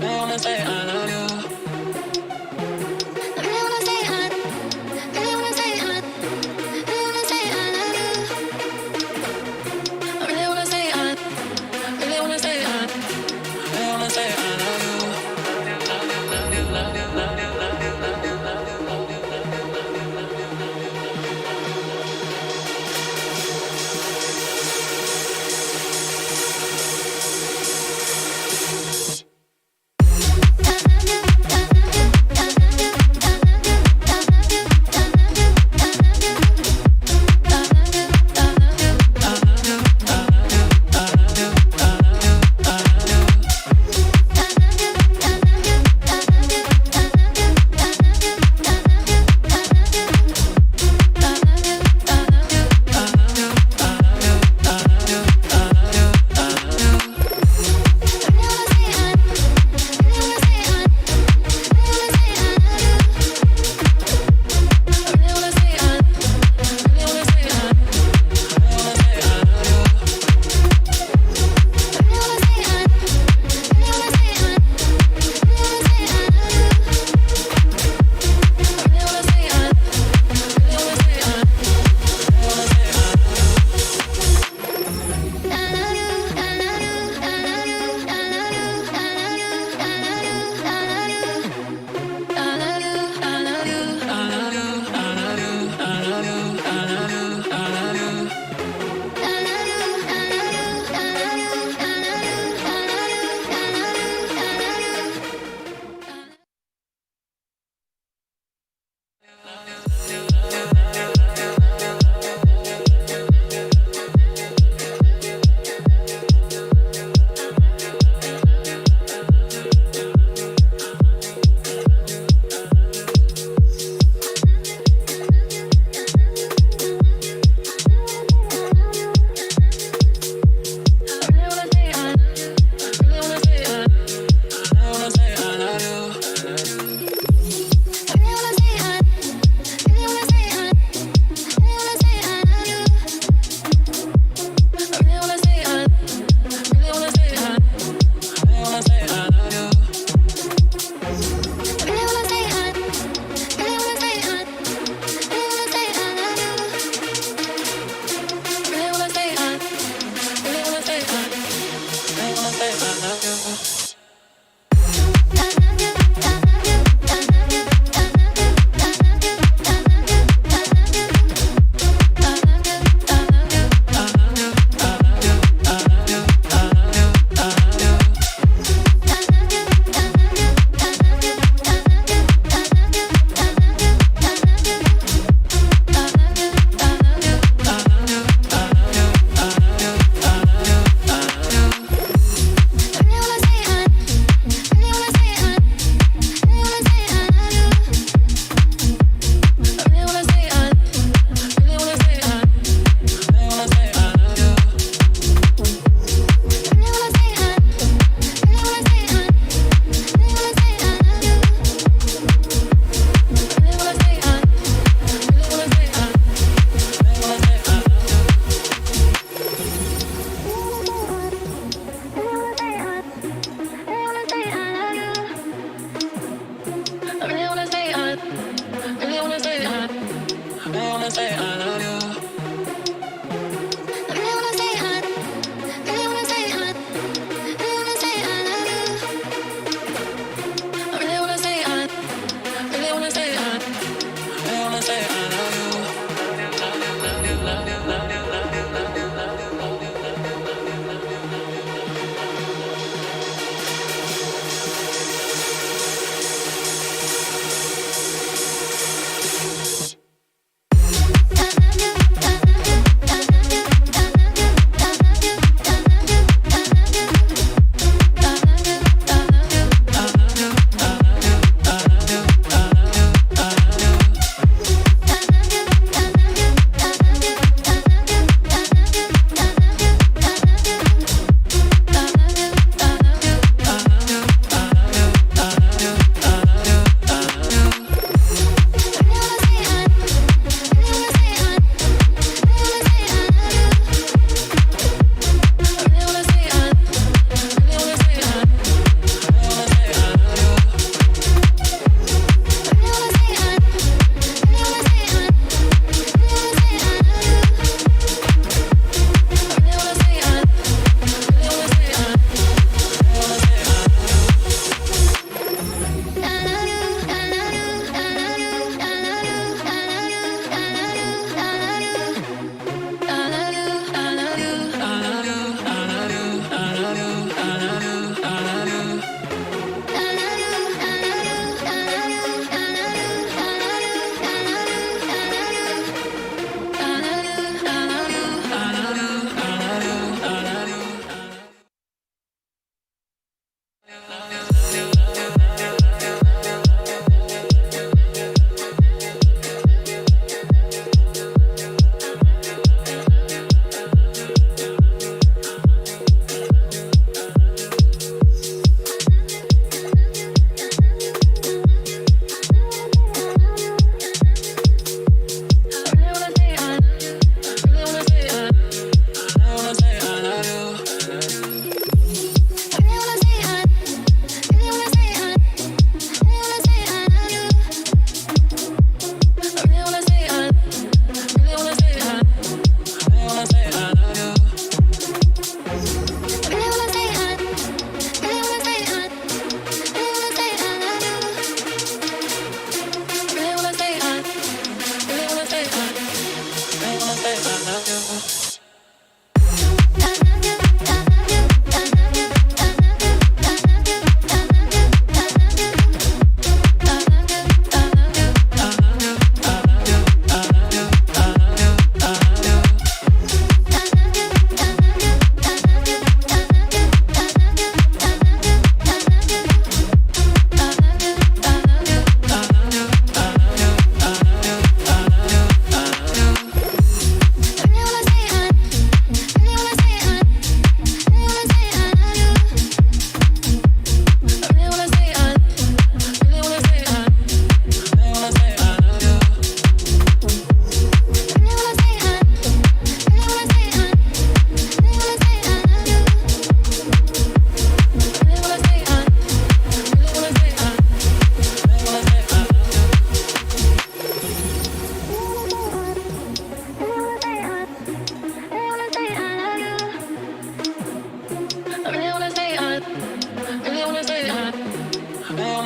really wanna say I love you. I really wanna say I, really wanna say I, really wanna say I love you. I really wanna say I, really wanna say I, really wanna say I love you. Love you, love you, love you, love you, love you, love you, love you, love you, love you, love you, love you. Da da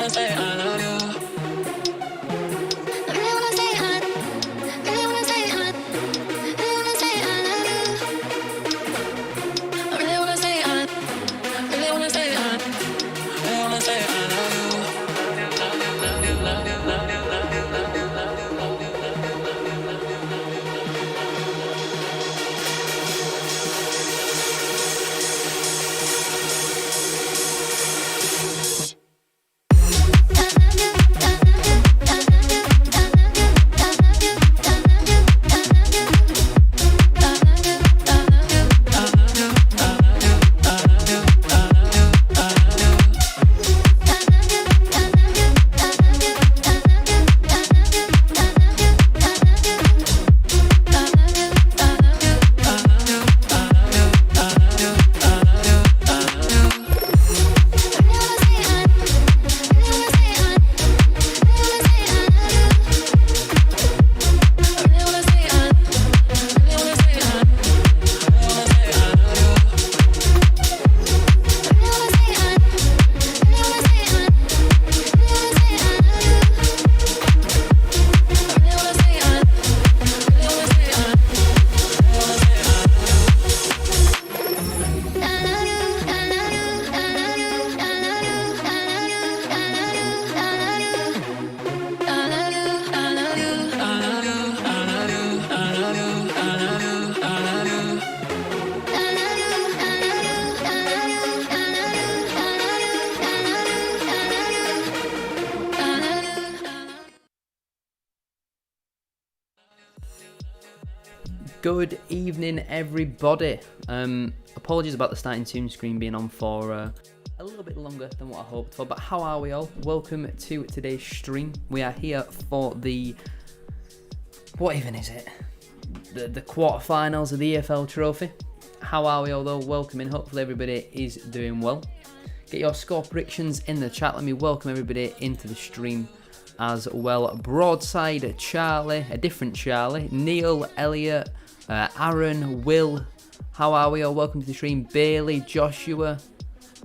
wanna say I love you. I really wanna say I, really wanna say I, really wanna say I love you. I really wanna say I, really wanna say I, really wanna say I love you. Love you, love you, love you, love you, love you, love you, love you, love you, love you, love you, love you, love you. Good evening, everybody. Apologies about the starting tune screen being on for a little bit longer than what I hoped for, but how are we all? Welcome to today's stream. We are here for the, what even is it? The quarterfinals of the EFL Trophy. How are we all though? Welcome in. Hopefully everybody is doing well. Get your score predictions in the chat. Let me welcome everybody into the stream as well. Broadside Charlie, a different Charlie, Neil, Elliot, Aaron, Will, how are we all? Welcome to the stream. Bailey, Joshua,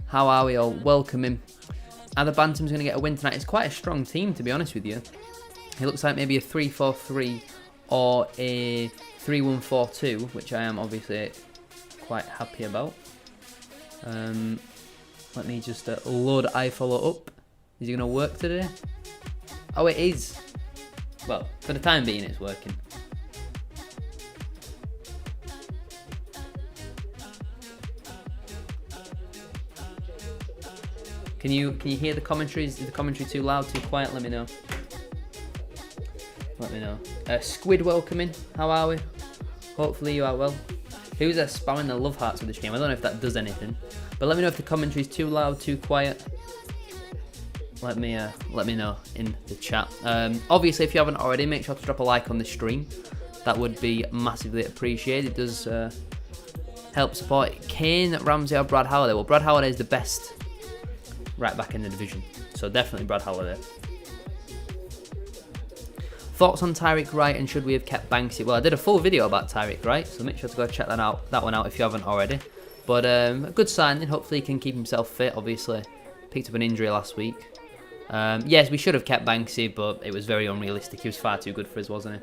how are we all? Welcome in. Either Bantam's going to get a win tonight. It's quite a strong team, to be honest with you. It looks like maybe a 3-4-3 or a 3-1-4-2, which I am obviously quite happy about. Let me just load iFollow up. Is it going to work today? Oh, it is. Well, for the time being, it's working. Can you hear the commentaries? Is the commentary too loud, too quiet? Let me know. Let me know. Squid, welcome in. How are we? Hopefully you are well. Who's spamming the love hearts with the stream? I don't know if that does anything, but let me know if the commentary is too loud, too quiet. Let me know in the chat. Obviously, if you haven't already, make sure to drop a like on the stream. That would be massively appreciated. It does help support Kane, Ramsey, or Brad Halliday. Well, Brad Halliday is the best right back in the division, so definitely Brad Halliday. Thoughts on Tyreek Wright and should we have kept Banksy? Well, I did a full video about Tyreek Wright, so make sure to go check that one out if you haven't already. But a good signing. Hopefully he can keep himself fit. Obviously, picked up an injury last week. Yes, we should have kept Banksy, but it was very unrealistic. He was far too good for us, wasn't he?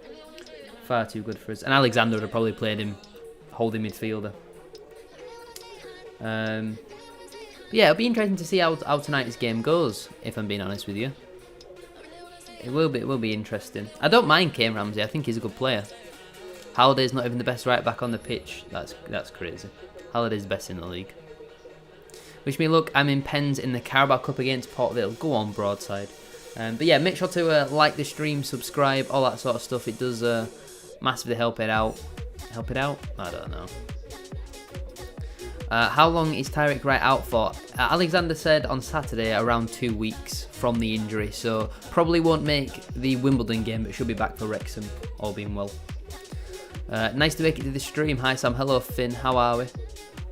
Far too good for us. And Alexander would have probably played him holding midfielder. But yeah, it'll be interesting to see how tonight's game goes, if I'm being honest with you. It will be interesting. I don't mind Kane Ramsey. I think he's a good player. Halliday's not even the best right back on the pitch. That's crazy. Halliday's the best in the league. Wish me luck. I'm in Pens in the Carabao Cup against Port Vale. Go on, Broadside. But yeah, make sure to like the stream, subscribe, all that sort of stuff. It does massively help it out. Help it out? I don't know. How long is Tyreek Wright out for? Alexander said on Saturday around 2 weeks from the injury, so probably won't make the Wimbledon game, but should be back for Wrexham, all being well. Nice to make it to the stream. Hi Sam, hello Finn, how are we?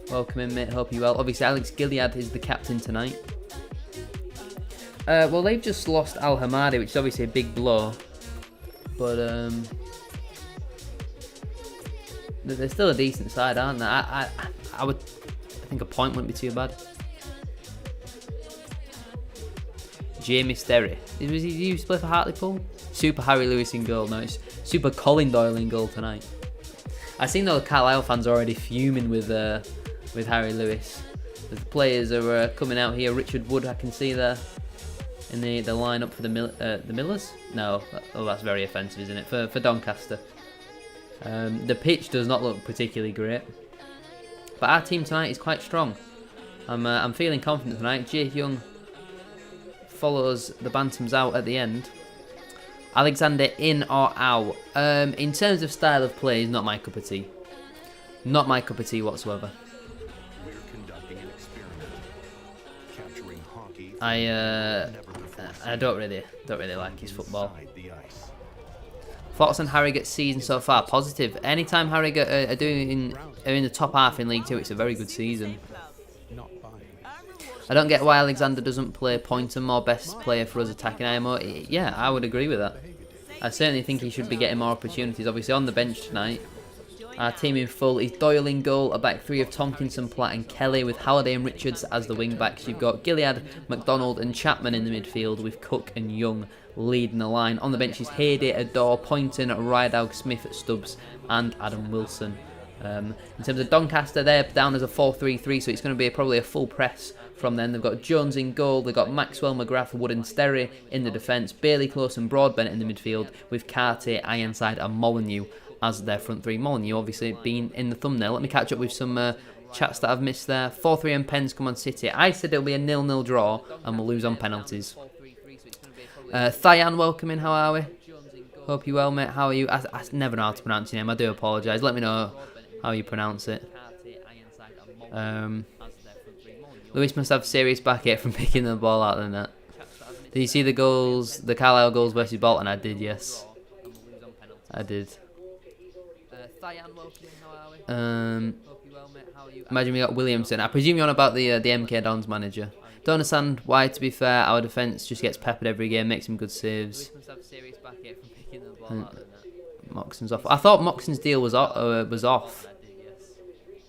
Welcome in mate, hope you well. Obviously Alex Gilead is the captain tonight. Well, they've just lost Al Hamadi, which is obviously a big blow, but they're still a decent side, aren't they? I think a point wouldn't be too bad. Jamie Sterry. Was he used to play for Hartlepool? Super Harry Lewis in goal. No, it's Super Colin Doyle in goal tonight. I think the Carlisle fans are already fuming with Harry Lewis. The players are coming out here. Richard Wood, I can see there in the lineup for the Millers. No, that's very offensive, isn't it? For Doncaster. The pitch does not look particularly great, but our team tonight is quite strong. I'm feeling confident tonight. Jake Young follows the Bantams out at the end. Alexander in or out? In terms of style of play, is not my cup of tea. Not my cup of tea whatsoever. We're conducting an experiment, capturing hockey. I don't really like his football. Thoughts on Harrogate season so far? Positive. Anytime Harrogate are in the top half in League Two, it's a very good season. I don't get why Alexander doesn't play point and more best player for us attacking IMO. Yeah, I would agree with that. I certainly think he should be getting more opportunities. Obviously on the bench tonight. Our team in full is Doyle in goal, a back three of Tomkinson, Platt and Kelly, with Halliday and Richards as the wing backs. You've got Gilead, McDonald and Chapman in the midfield, with Cook and Young leading the line. On the bench is Hayday, Adore, Poynton, Rideout, Smith, Stubbs and Adam Wilson. In terms of Doncaster, they're down as a 4-3-3, so it's going to be probably a full press from them. They've got Jones in goal, they've got Maxwell, McGrath, Wood and Sterry in the defence, Bailey, Close and Broadbent in the midfield, with Cartier, Ironside and Molyneux as their front three. Molyneux obviously being in the thumbnail. Let me catch up with some chats that I've missed there. 4-3 and Pens come on City. I said it'll be a 0-0 draw and we'll lose on penalties. Thyan, welcome in, how are we? Hope you're well, mate. How are you? I never know how to pronounce your name, I do apologise. Let me know how you pronounce it. Lewis must have serious backache from picking the ball out of the net. Did you see the goals, the Carlisle goals versus Bolton? I did, yes. I did. Imagine we got Williamson. I presume you're on about the MK Dons manager. Don't understand why, to be fair, our defence just gets peppered every game, makes some good saves. Moxon's off. I thought Moxon's deal was off.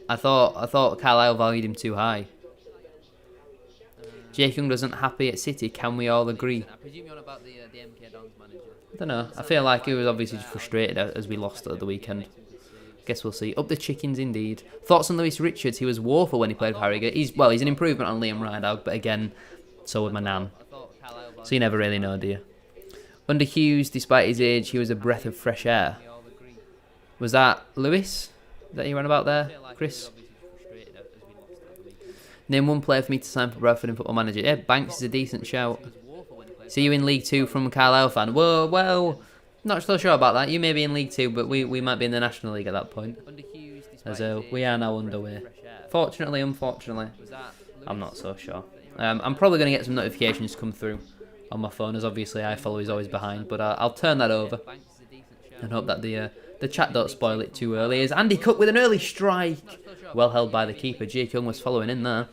I thought Carlisle valued him too high. Jake Young doesn't happy at City, can we all agree? I don't know. I feel like he was obviously just frustrated as we lost at the weekend. Guess we'll see. Up the chickens indeed. Thoughts on Lewis Richards? He was woeful when he played for Harrogate. He's an improvement on Liam Rideout, but again, so would my nan. So you never really know, do you? Under Hughes, despite his age, he was a breath of fresh air. Was that Lewis that you ran about there, Chris? Name one player for me to sign for Bradford in Football Manager. Yeah, Banks is a decent shout. See you in League 2 from a Carlisle fan. Well, not so sure about that. You may be in League 2, but we might be in the National League at that point. As we are now underway. Fortunately, unfortunately, I'm not so sure. I'm probably going to get some notifications come through on my phone, as obviously iFollow is always behind, but I'll turn that over and hope that the chat don't spoil it too early. Is Andy Cook with an early strike, well held by the keeper. Jake Young was following in there.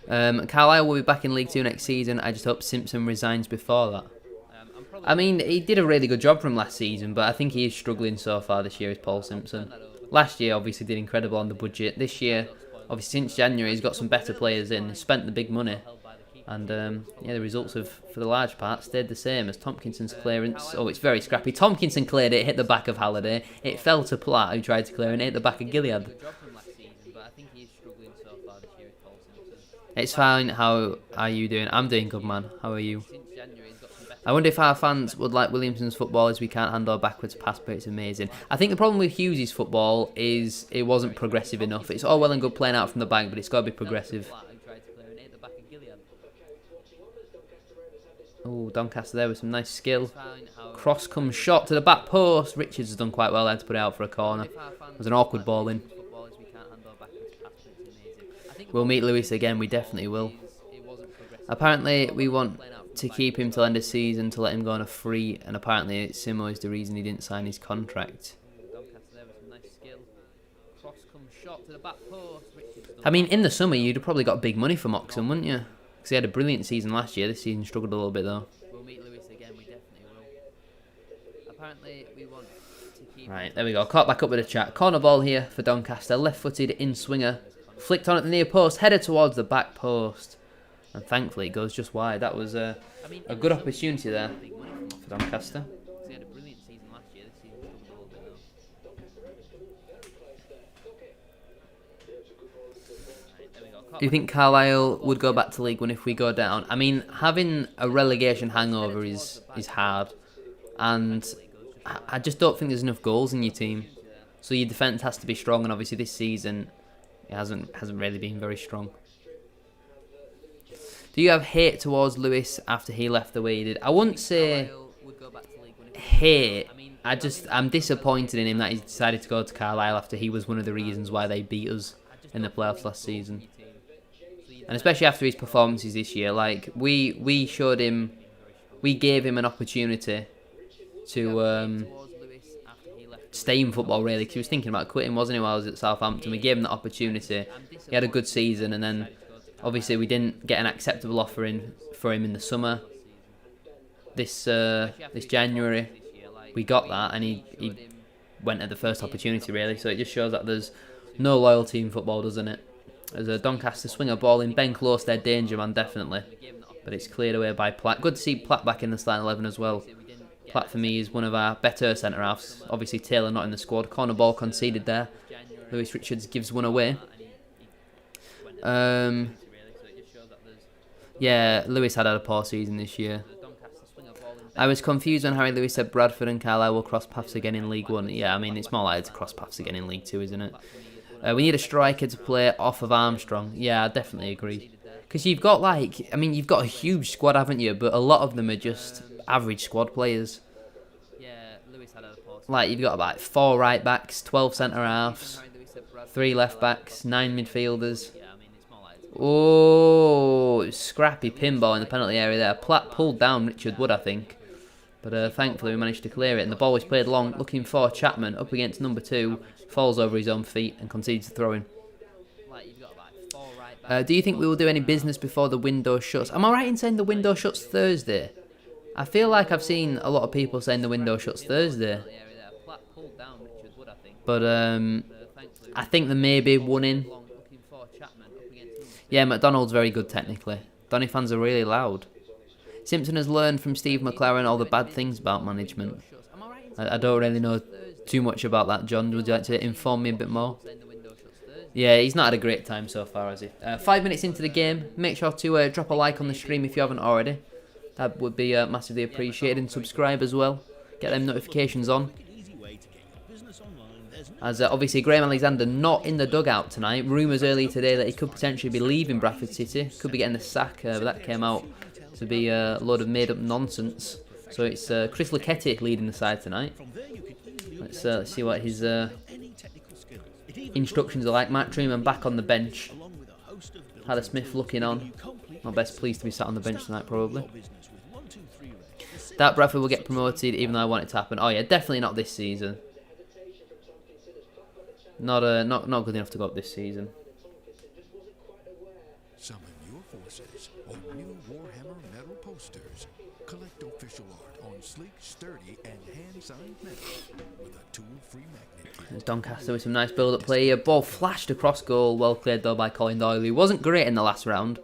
Carlisle will be back in League 2 next season. I just hope Simpson resigns before that. I mean, he did a really good job from last season, but I think he is struggling so far this year, is Paul Simpson. Last year, obviously, did incredible on the budget. This year, obviously, since January, he's got some better players in, spent the big money. And, the results have, for the large part, stayed the same as Tomkinson's clearance. Oh, it's very scrappy. Tomkinson cleared it, hit the back of Halliday. It fell to Platt, who tried to clear it, hit the back of Gilead. It's fine. How are you doing? I'm doing good, man. How are you? I wonder if our fans would like Williamson's football, as we can't handle a backwards pass, but it's amazing. I think the problem with Hughes' football is it wasn't progressive enough. It's all well and good playing out from the back, but it's got to be progressive. Oh, Doncaster there with some nice skill. Cross comes shot to the back post. Richards has done quite well there to put it out for a corner. It was an awkward ball in. We'll meet Lewis again, we definitely will. Apparently, we want to keep him till end of season to let him go on a free, and apparently Simo is the reason he didn't sign his contract. I mean, in the summer, you'd have probably got big money for Moxon, wouldn't you? Because he had a brilliant season last year. This season struggled a little bit, though. We'll meet Lewis again, we definitely will. Apparently, we want to keep... Right, there we go. Caught back up with a chat. Corner ball here for Doncaster. Left-footed in swinger. Flicked on at the near post. Headed towards the back post. and thankfully it goes just wide. That was a good opportunity there for Doncaster. Do you think Carlisle would go back to League One if we go down? I mean, having a relegation hangover is hard, and I just don't think there's enough goals in your team. So your defence has to be strong, and obviously this season it hasn't really been very strong. Do you have hate towards Lewis after he left the way he did? I wouldn't say hate. I'm disappointed in him that he decided to go to Carlisle after he was one of the reasons why they beat us in the playoffs last season. And especially after his performances this year, like we showed him, we gave him an opportunity to stay in football really, because he was thinking about quitting, wasn't he, while I was at Southampton. We gave him the opportunity. He had a good season, and then obviously we didn't get an acceptable offer for him in the summer. This January we got that, and he went at the first opportunity really. So it just shows that there's no loyalty in football, doesn't it? As a Doncaster swing a ball in, Ben Close, their danger man, definitely. But it's cleared away by Platt. Good to see Platt back in the starting 11 as well. Platt for me is one of our better centre-halves. Obviously Taylor not in the squad. Corner ball conceded there. Lewis Richards gives one away. Yeah, Lewis had a poor season this year. I was confused when Harry Lewis said Bradford and Carlisle will cross paths again in League One. Yeah, I mean, it's more likely to cross paths again in League Two, isn't it? We need a striker to play off of Armstrong. Yeah, I definitely agree. Because you've got you've got a huge squad, haven't you? But a lot of them are just average squad players. Like, you've got 4 right backs, 12 centre halves, 3 left backs, 9 midfielders. Oh, scrappy pinball in the penalty area there. Platt pulled down Richard Wood, I think. But thankfully we managed to clear it. And the ball was played long, looking for Chapman, up against number 2. Falls over his own feet and concedes the throw-in. Do you think we will do any business before the window shuts? Am I right in saying the window shuts Thursday? I feel like I've seen a lot of people saying the window shuts Thursday. But I think there may be one in. Yeah, McDonald's very good technically. Donny fans are really loud. Simpson has learned from Steve McLaren all the bad things about management. I don't really know too much about that, John. Would you like to inform me a bit more? Yeah, he's not had a great time so far, has he? 5 minutes into the game, make sure to drop a like on the stream if you haven't already. That would be massively appreciated, and subscribe as well. Get them notifications on. As obviously Graham Alexander not in the dugout tonight. Rumours earlier today that he could potentially be leaving Bradford City. Could be getting the sack, but that came out to be a load of made up nonsense. So it's Chris Lucchetti leading the side tonight. Let's see what his instructions are like. Matt Truman back on the bench. Tyler Smith looking on. Not best pleased to be sat on the bench tonight, probably. That Bradford will get promoted, even though I want it to happen. Oh yeah, definitely not this season. Not good enough to go up this season. Summon your forces on new Warhammer metal posters. Collect official art on sleek, sturdy, and hand-signed metal with a tool-free magnet kit. There's Doncaster with some nice build-up play here. Ball flashed across goal. Well cleared though by Colin Doyle, who wasn't great in the last round.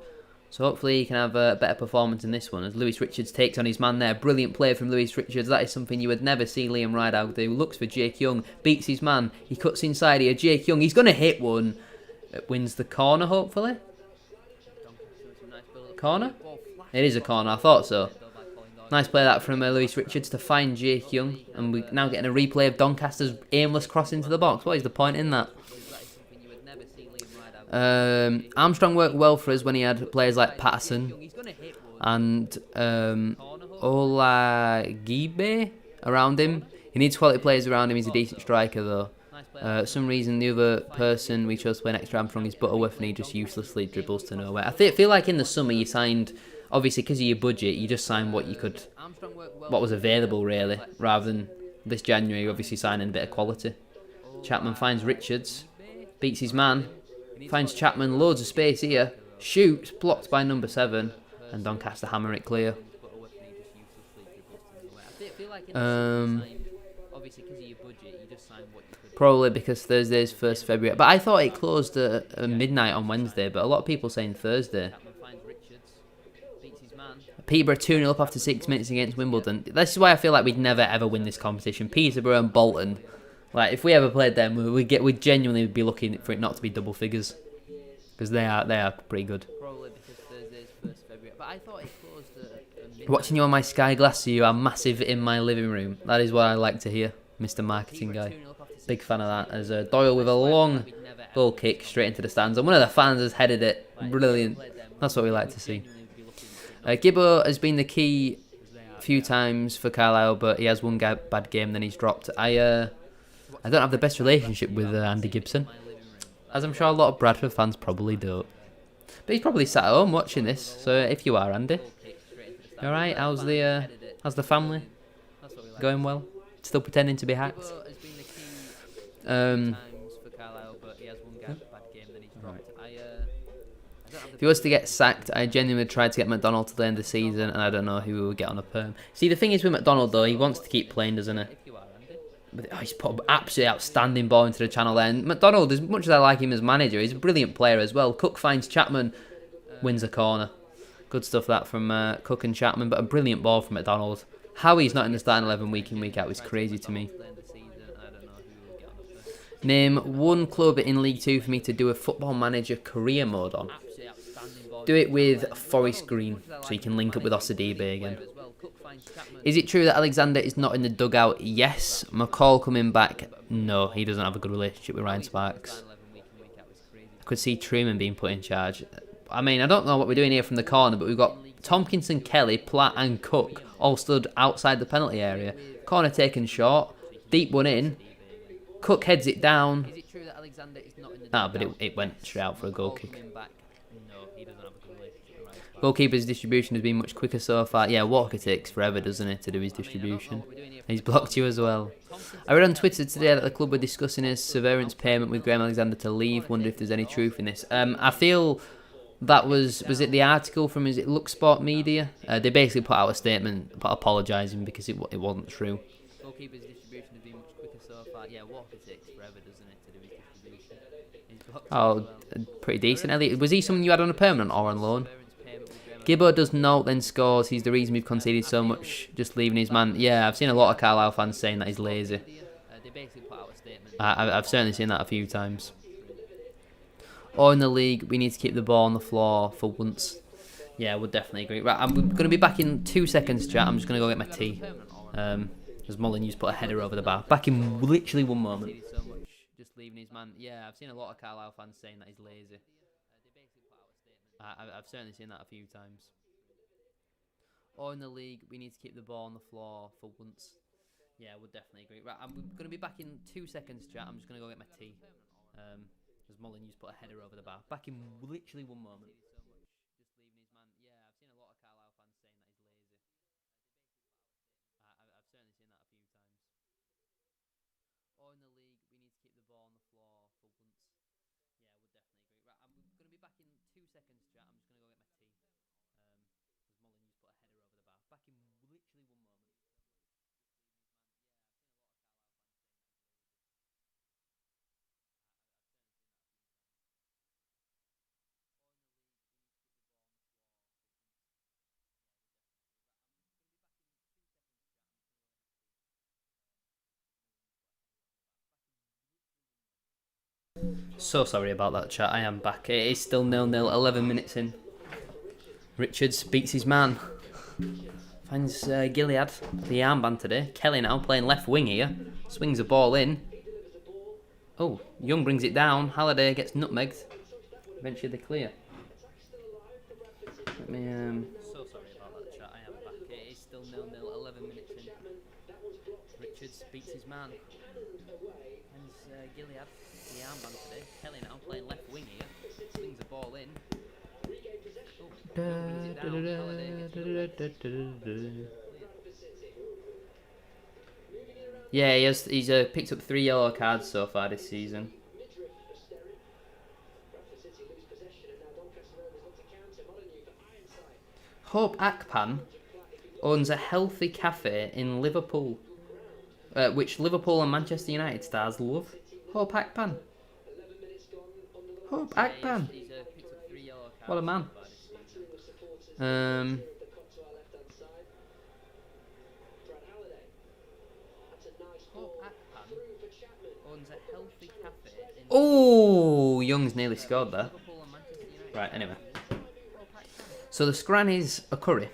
So hopefully he can have a better performance in this one, as Lewis Richards takes on his man there. Brilliant play from Lewis Richards. That is something you would never see Liam Rideout do. Looks for Jake Young, beats his man. He cuts inside here. Jake Young, he's going to hit one. Wins the corner, hopefully. Corner? It is a corner, I thought so. Nice play that from Lewis Richards to find Jake Young. And we're now getting a replay of Doncaster's aimless cross into the box. What is the point in that? Armstrong worked well for us when he had players like Patterson and Olagibe around him. He needs quality players around him. He's a decent striker though. Some reason the other person we chose to play next to Armstrong is Butterworth, and he just uselessly dribbles to nowhere. I feel like in the summer you signed, obviously because of your budget, you just signed what was available really, rather than this January obviously signing a bit of quality. Chapman finds Richards, beats his man. Finds Chapman, loads of space here. Shoots, blocked by number 7. And Doncaster hammer it clear. Probably because Thursday's 1st February. But I thought it closed at midnight on Wednesday. But a lot of people saying Thursday. Peterborough 2-0 up after 6 minutes against Wimbledon. This is why I feel like we'd never ever win this competition. Peterborough and Bolton. Like, if we ever played them, we'd genuinely be looking for it not to be double figures. Because they are pretty good. Watching you on my Sky Glass, so you are massive in my living room. That is what I like to hear, Mr. Marketing Guy. Big fan of that. As Doyle with a long goal kick straight into the stands. And one of the fans has headed it. Brilliant. That's what we like to see. Gibbo has been the key a few times for Carlisle, but he has one bad game, then he's dropped. I don't have the best relationship with Andy Gibson, as I'm sure a lot of Bradford fans probably don't. But he's probably sat at home watching this, so if you are, Andy, you alright? How's the family? Going well? Still pretending to be hacked? If he was to get sacked, I genuinely tried to get McDonald to the end of the season, and I don't know who would get on a perm. See, the thing is with McDonald, though, he wants to keep playing, doesn't he? But, he's put an absolutely outstanding ball into the channel there. And McDonald, as much as I like him as manager, he's a brilliant player as well. Cook finds Chapman, wins a corner. Good stuff that from Cook and Chapman, but a brilliant ball from McDonald. How he's not in the starting 11 week in, week out is crazy to me. Name one club in League 2 for me to do a Football Manager career mode on. Do it with Forest Green, so you can link up with Osadibe again. Is it true that Alexander is not in the dugout? Yes. McCall coming back? No, he doesn't have a good relationship with Ryan Sparks. I could see Truman being put in charge. I mean, I don't know what we're doing here from the corner, but we've got Tompkinson, Kelly, Platt and Cook all stood outside the penalty area. Corner taken short. Deep one in. Cook heads it down. But it went straight out for a goal kick. Goalkeeper's distribution has been much quicker so far. Yeah, Walker takes forever, doesn't it, to do his distribution. He's blocked you as well. I read on Twitter today that the club were discussing a severance payment with Graham Alexander to leave. Wonder if there's any truth in this. I feel that was it the article from, is it Look Sport Media? They basically put out a statement apologising because it wasn't true. Goalkeeper's distribution has been much quicker so far. Yeah, Walker takes forever, doesn't it, to do his distribution. Oh, pretty decent. Elliot, was he someone you had on a permanent or on loan? Gibbo does note, then scores. He's the reason we've conceded so much, just leaving his man. Yeah, I've seen a lot of Carlisle fans saying that he's lazy. I've certainly seen that a few times. Or in the league, we need to keep the ball on the floor for once. Yeah, I would definitely agree. Right, I'm going to be back in 2 seconds, chat. I'm just going to go get my tea. As Molyneux's put a header over the bar. Back in literally 1 moment. Just leaving his man. Yeah, I've seen a lot of Carlisle fans saying that he's lazy. I've certainly seen that a few times. Or in the league, we need to keep the ball on the floor for once. Yeah, I would definitely agree. Right, I'm going to be back in 2 seconds, chat. I'm just going to go get my tea. As Molyneux's put a header over the bar. Back in literally 1 moment. Just leaving his man. Yeah, I've seen a lot of Carlisle fans saying that he's lazy. I've certainly seen that a few times. Or in the league, we need to keep the ball on the floor for once. Yeah, I would definitely agree. Right, I'm going to be back in 2 seconds, chat. I'm just going to go get my tea. As Molyneux's put a header over the bar. Back in literally 1 moment. So sorry about that, chat. I am back. It is still 0-0, 11 minutes in. Richards beats his man. Finds Gilead the armband today. Kelly now playing left wing here. Swings the ball in. Oh, Young brings it down. Halliday gets nutmegged. Eventually they clear. Let me... So sorry about that, chat. I am back. It is still 0-0, 11 minutes in. Richards beats his man. Finds Gilead the armband today. Kelly now playing left wing here. Swings the ball in. Yeah, he's picked up 3 yellow cards so far this season. Hope Akpan owns a healthy cafe in Liverpool, which Liverpool and Manchester United stars love. Hope Akpan. Hope Akpan. What a man. Um. Oh, Young's nearly scored there. Right, anyway. So the scran is a curry,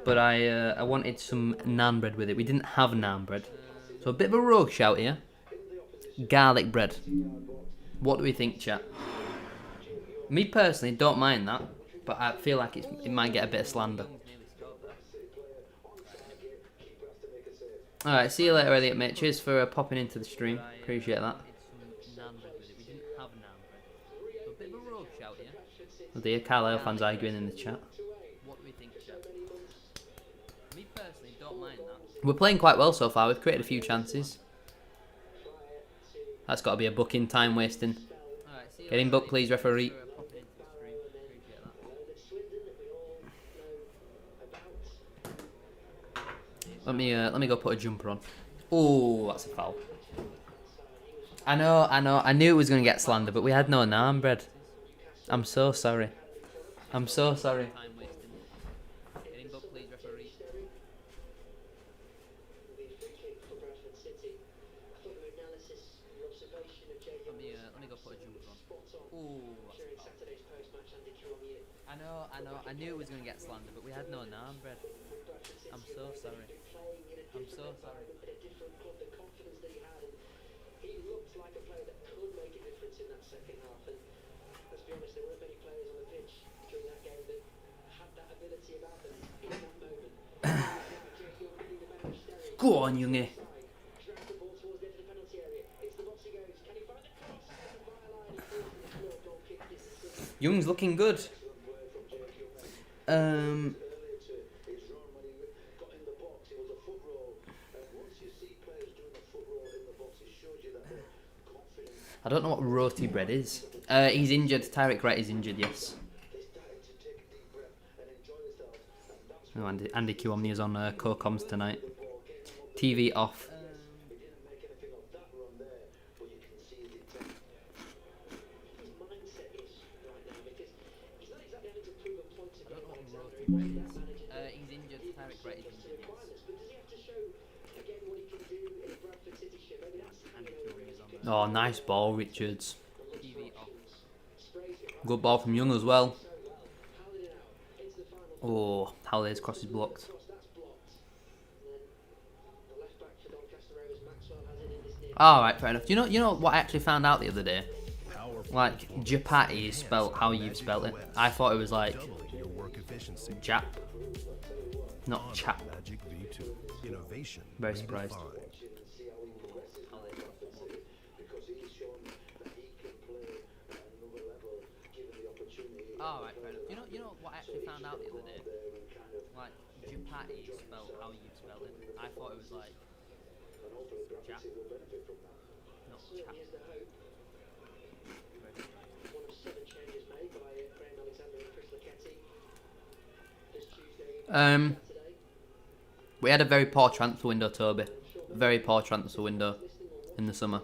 but I wanted some naan bread with it. We didn't have naan bread, so a bit of a rogue shout here. Garlic bread. What do we think, chat? Me personally don't mind that, but I feel like it might get a bit of slander. Alright, see you later, Elliot, mate. Cheers for popping into the stream. Appreciate that. Oh dear, Carlisle fans arguing in the chat. We're playing quite well so far. We've created a few chances. That's got to be a booking, time wasting. Get in book, please, referee. Let me go put a jumper on. Oh, that's a foul. I know. I knew it was going to get slander, but we had no naan bread. I'm so sorry. I'm so sorry. I know. I knew it was going to get slander, but we had no naan bread. I'm so sorry. I'm so sorry. He looked like a player that could make a difference in that second half, and let's be honest, there weren't many players on the pitch during that game that had that ability about them in that moment. Go on, Youngie. Young's looking good. I don't know what roti bread is. He's injured. Tyreek Wright is injured, yes. Oh, Andy Q Omni is on co-coms tonight. TV off. He's injured. Tyreek Wright is injured, yes. Oh, nice ball, Richards. Good ball from Young as well. Oh, Halliday's cross is blocked. Alright, fair enough. You know what I actually found out the other day? Like, Japati is spelled how you've spelled it. I thought it was like Jap, not Chap. Very surprised. Alright, fair enough. You know what I actually found out the other day? Like, Japati is spelled how you spell it. I thought it was like Jap, not Chap. We had a very poor transfer window, Toby. Very poor transfer window in the summer.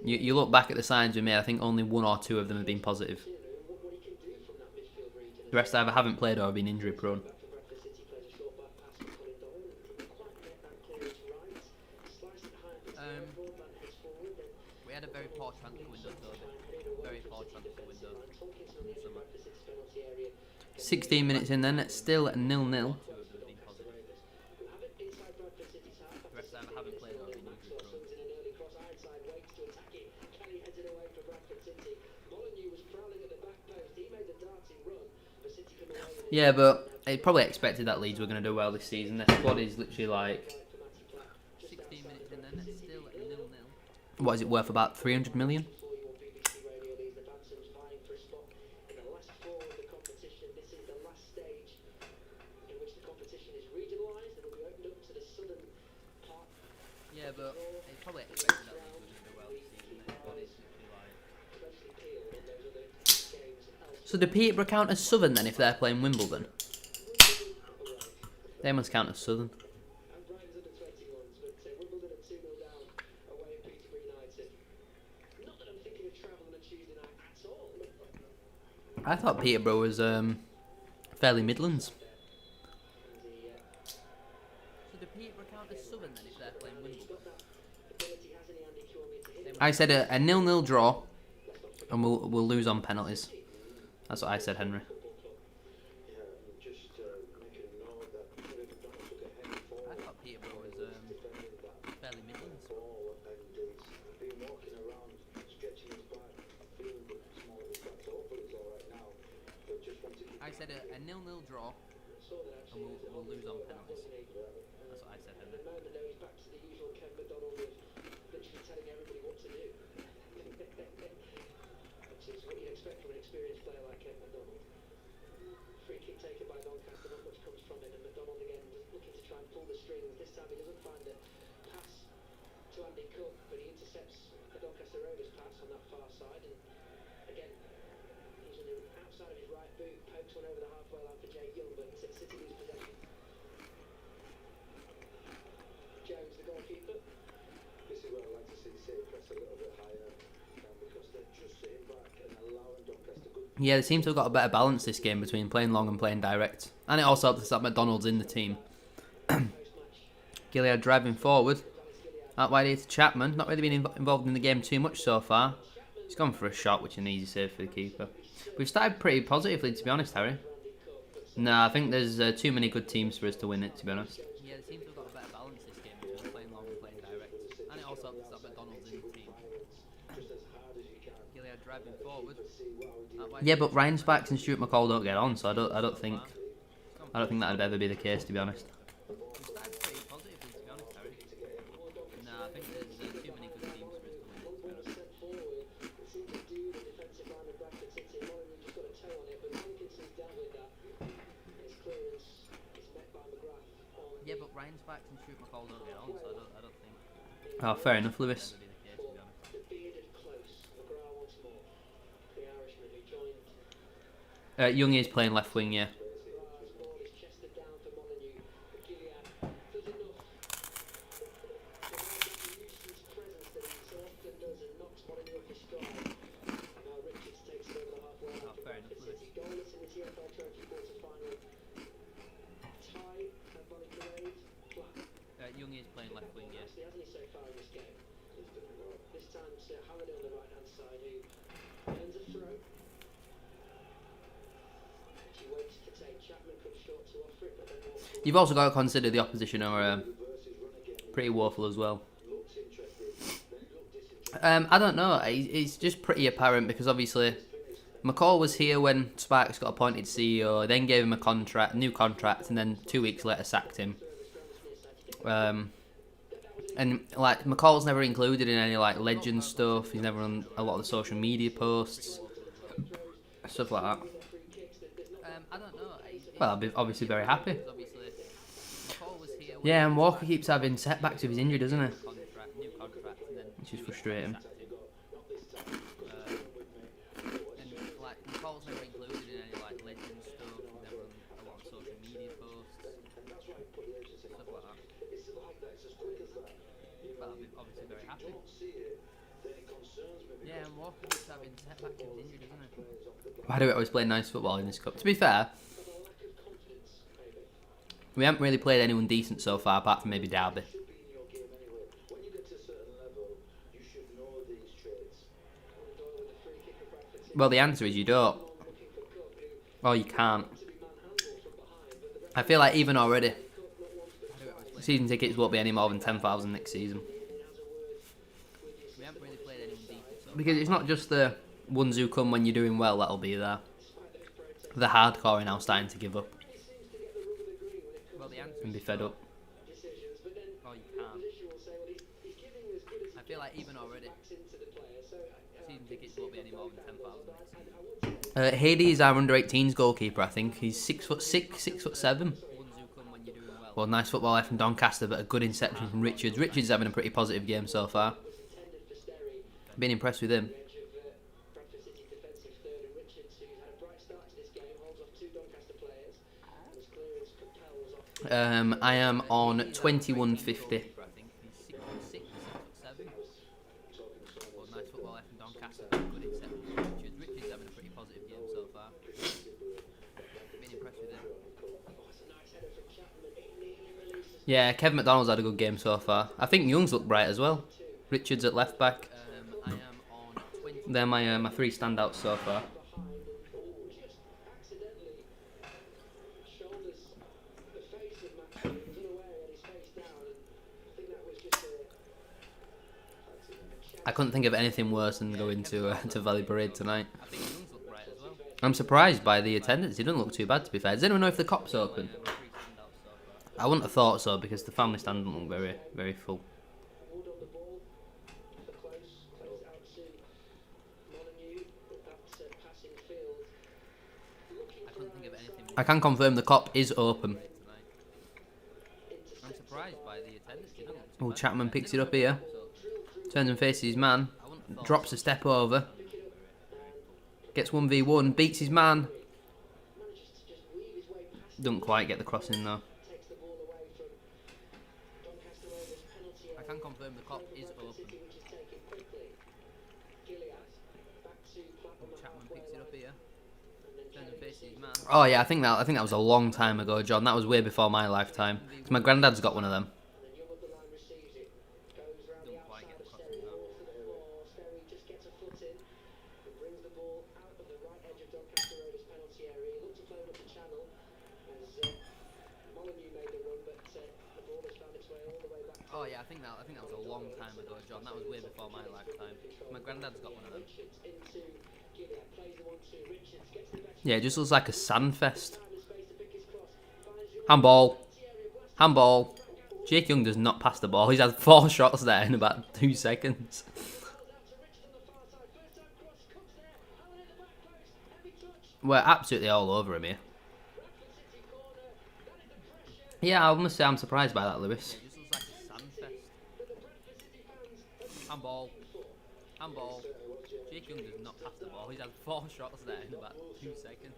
You look back at the signs we made, I think only one or two of them have been positive. The rest either haven't played or have been injury prone. We had a very poor transfer window, Toby. Very poor transfer window in the summer. 16 minutes in then, it's still 0-0. Yeah, but I probably expected that Leeds were going to do well this season. Their squad is literally like 16 minutes in then, it's still 0-0. What is it worth? About 300 million? Yeah, but it's probably expected that Leeds were going to do well this season. Their squad is literally like... So do Peterborough count as Southern then if they're playing Wimbledon? They must count as Southern. I thought Peterborough was Fairly Midlands. So do Peterborough count as Southern then if they're playing Wimbledon? I said a 0-0 draw, and we'll lose on penalties. That's what I said, Henry. I thought Peterborough was fairly Midlands. I said a 0-0 draw, and we'll lose on penalties. That's what I said, Henry. Which is what you'd expect from an experienced player like McDonald. Free kick taken by Doncaster, not much comes from it, and McDonald again just looking to try and pull the strings. This time he doesn't find the pass to Andy Cook, but he intercepts the Doncaster Rovers pass on that far side, and again, using the outside of his right boot, pokes one over the halfway line for Jay Young, but City lose possession. Jones, the goalkeeper. This is where I'd like to see City press a little bit higher, because they're just sitting back and allowing Doncaster good. Yeah, they seem to have got a better balance this game between playing long and playing direct. And it also helps that McDonald's in the team. Gilead driving forward. Out wide here to Chapman. Not really been involved in the game too much so far. He's gone for a shot, which is an easy save for the keeper. We've started pretty positively, to be honest, Harry. No, I think there's too many good teams for us to win it, to be honest. Yeah, they seem to have got a better balance this game between playing long and playing direct. And it also helps that McDonald's in the team. Gilead driving forward. Yeah, but Ryan Sparks and Stuart McCall don't get on, so I don't think that'd ever be the case, to be honest. No, I think there's too many good teams for us to win it, to be honest. Yeah, but Ryan Sparks and Stuart McCall don't get on, so I don't think. Oh, fair enough, Lewis. Young is playing left wing, yeah. Young is playing left wing, yeah. This time Halliday on the right hand side who earns a throw. You've also got to consider the opposition are pretty woeful as well. I don't know. It's just pretty apparent because obviously McCall was here when Sparks got appointed CEO, then gave him a new contract, and then 2 weeks later sacked him. And like McCall's never included in any like legend stuff. He's never on a lot of the social media posts, stuff like that. I don't know. Well, I'll be obviously very happy. Yeah, and Walker keeps having setbacks with his injury, doesn't he? Which is frustrating. Yeah, and Walker keeps having setbacks with his injury, doesn't he? Why do we always play nice football in this cup? To be fair, we haven't really played anyone decent so far, apart from maybe Derby. Well, the answer is you don't. Or you can't. I feel like even already, season tickets won't be any more than 10,000 next season. Because it's not just the ones who come when you're doing well that'll be there. The hardcore are now starting to give up. And be fed up. Oh, you can't. I feel like even already, season tickets won't be any more than 10,000. Hades is our under-18s goalkeeper, I think. He's 6'6", 6'7". Well, nice football there from Doncaster, but a good interception from Richards. Richards is having a pretty positive game so far. Been impressed with him. I am on 21.50. Richards having a pretty positive game so far. Been impressed with him. Yeah, Kevin McDonald's had a good game so far. I think Young's looked bright as well. Richards at left back. They're my three standouts so far. Just accidentally shoulders the face of Max. He was unaware he had his face down, and I think that was just I couldn't think of anything worse than going to Valley Parade tonight. I'm surprised by the attendance. It doesn't look too bad, to be fair. Does anyone know if the cop's open? I wouldn't have thought so because the family stand doesn't look very, very full. Wood on the ball, the close out to Molyneux, but that's passing field. Looking for I can confirm the cop is open. I'm surprised by the attendance. Oh, Chapman picks it up here. Turns and faces his man. Drops a step over. Gets 1v1. Beats his man. Doesn't quite get the crossing though. takes the ball away from Doncaster Rovers penalty I can confirm the cop is open. City, which is taken quickly. Gilead back to Platinum Chapman picks it up here. and then Turns and faces his man. Oh yeah, I think that was a long time ago, John. That was way before my lifetime. 'Cause my granddad's got one of them. and then Young of the line receives it. Goes round the outside of Sterry, ball to the floor. Sterry just gets a foot in and brings the ball out of the right edge of Doncaster Rovers penalty area. He looked to play it up the channel as Molyneux made the run, but the ball has found its way all the way back. Oh yeah, I think that was a long time ago, John. That was way before my lifetime. My granddad's got one of them. Richards into Gilead, plays the 1-2. Richards gets the best Yeah, it just looks like a sandfest. time and space to pick his cross. Finds Young Handball. Handball. Jake Young does not pass the ball. He's had 4 shots there in about 2 seconds. out to Richards on the far side. First time cross comes there. Allen at the back post. Heavy touch. We're absolutely all over him here. Bradford City corner. That is the pressure. Yeah, I must say I'm surprised by that, Lewis. But the Bradford City fans Handball. Handball. Jake Young does not pass the ball. He's had 4 shots there in about 2 seconds.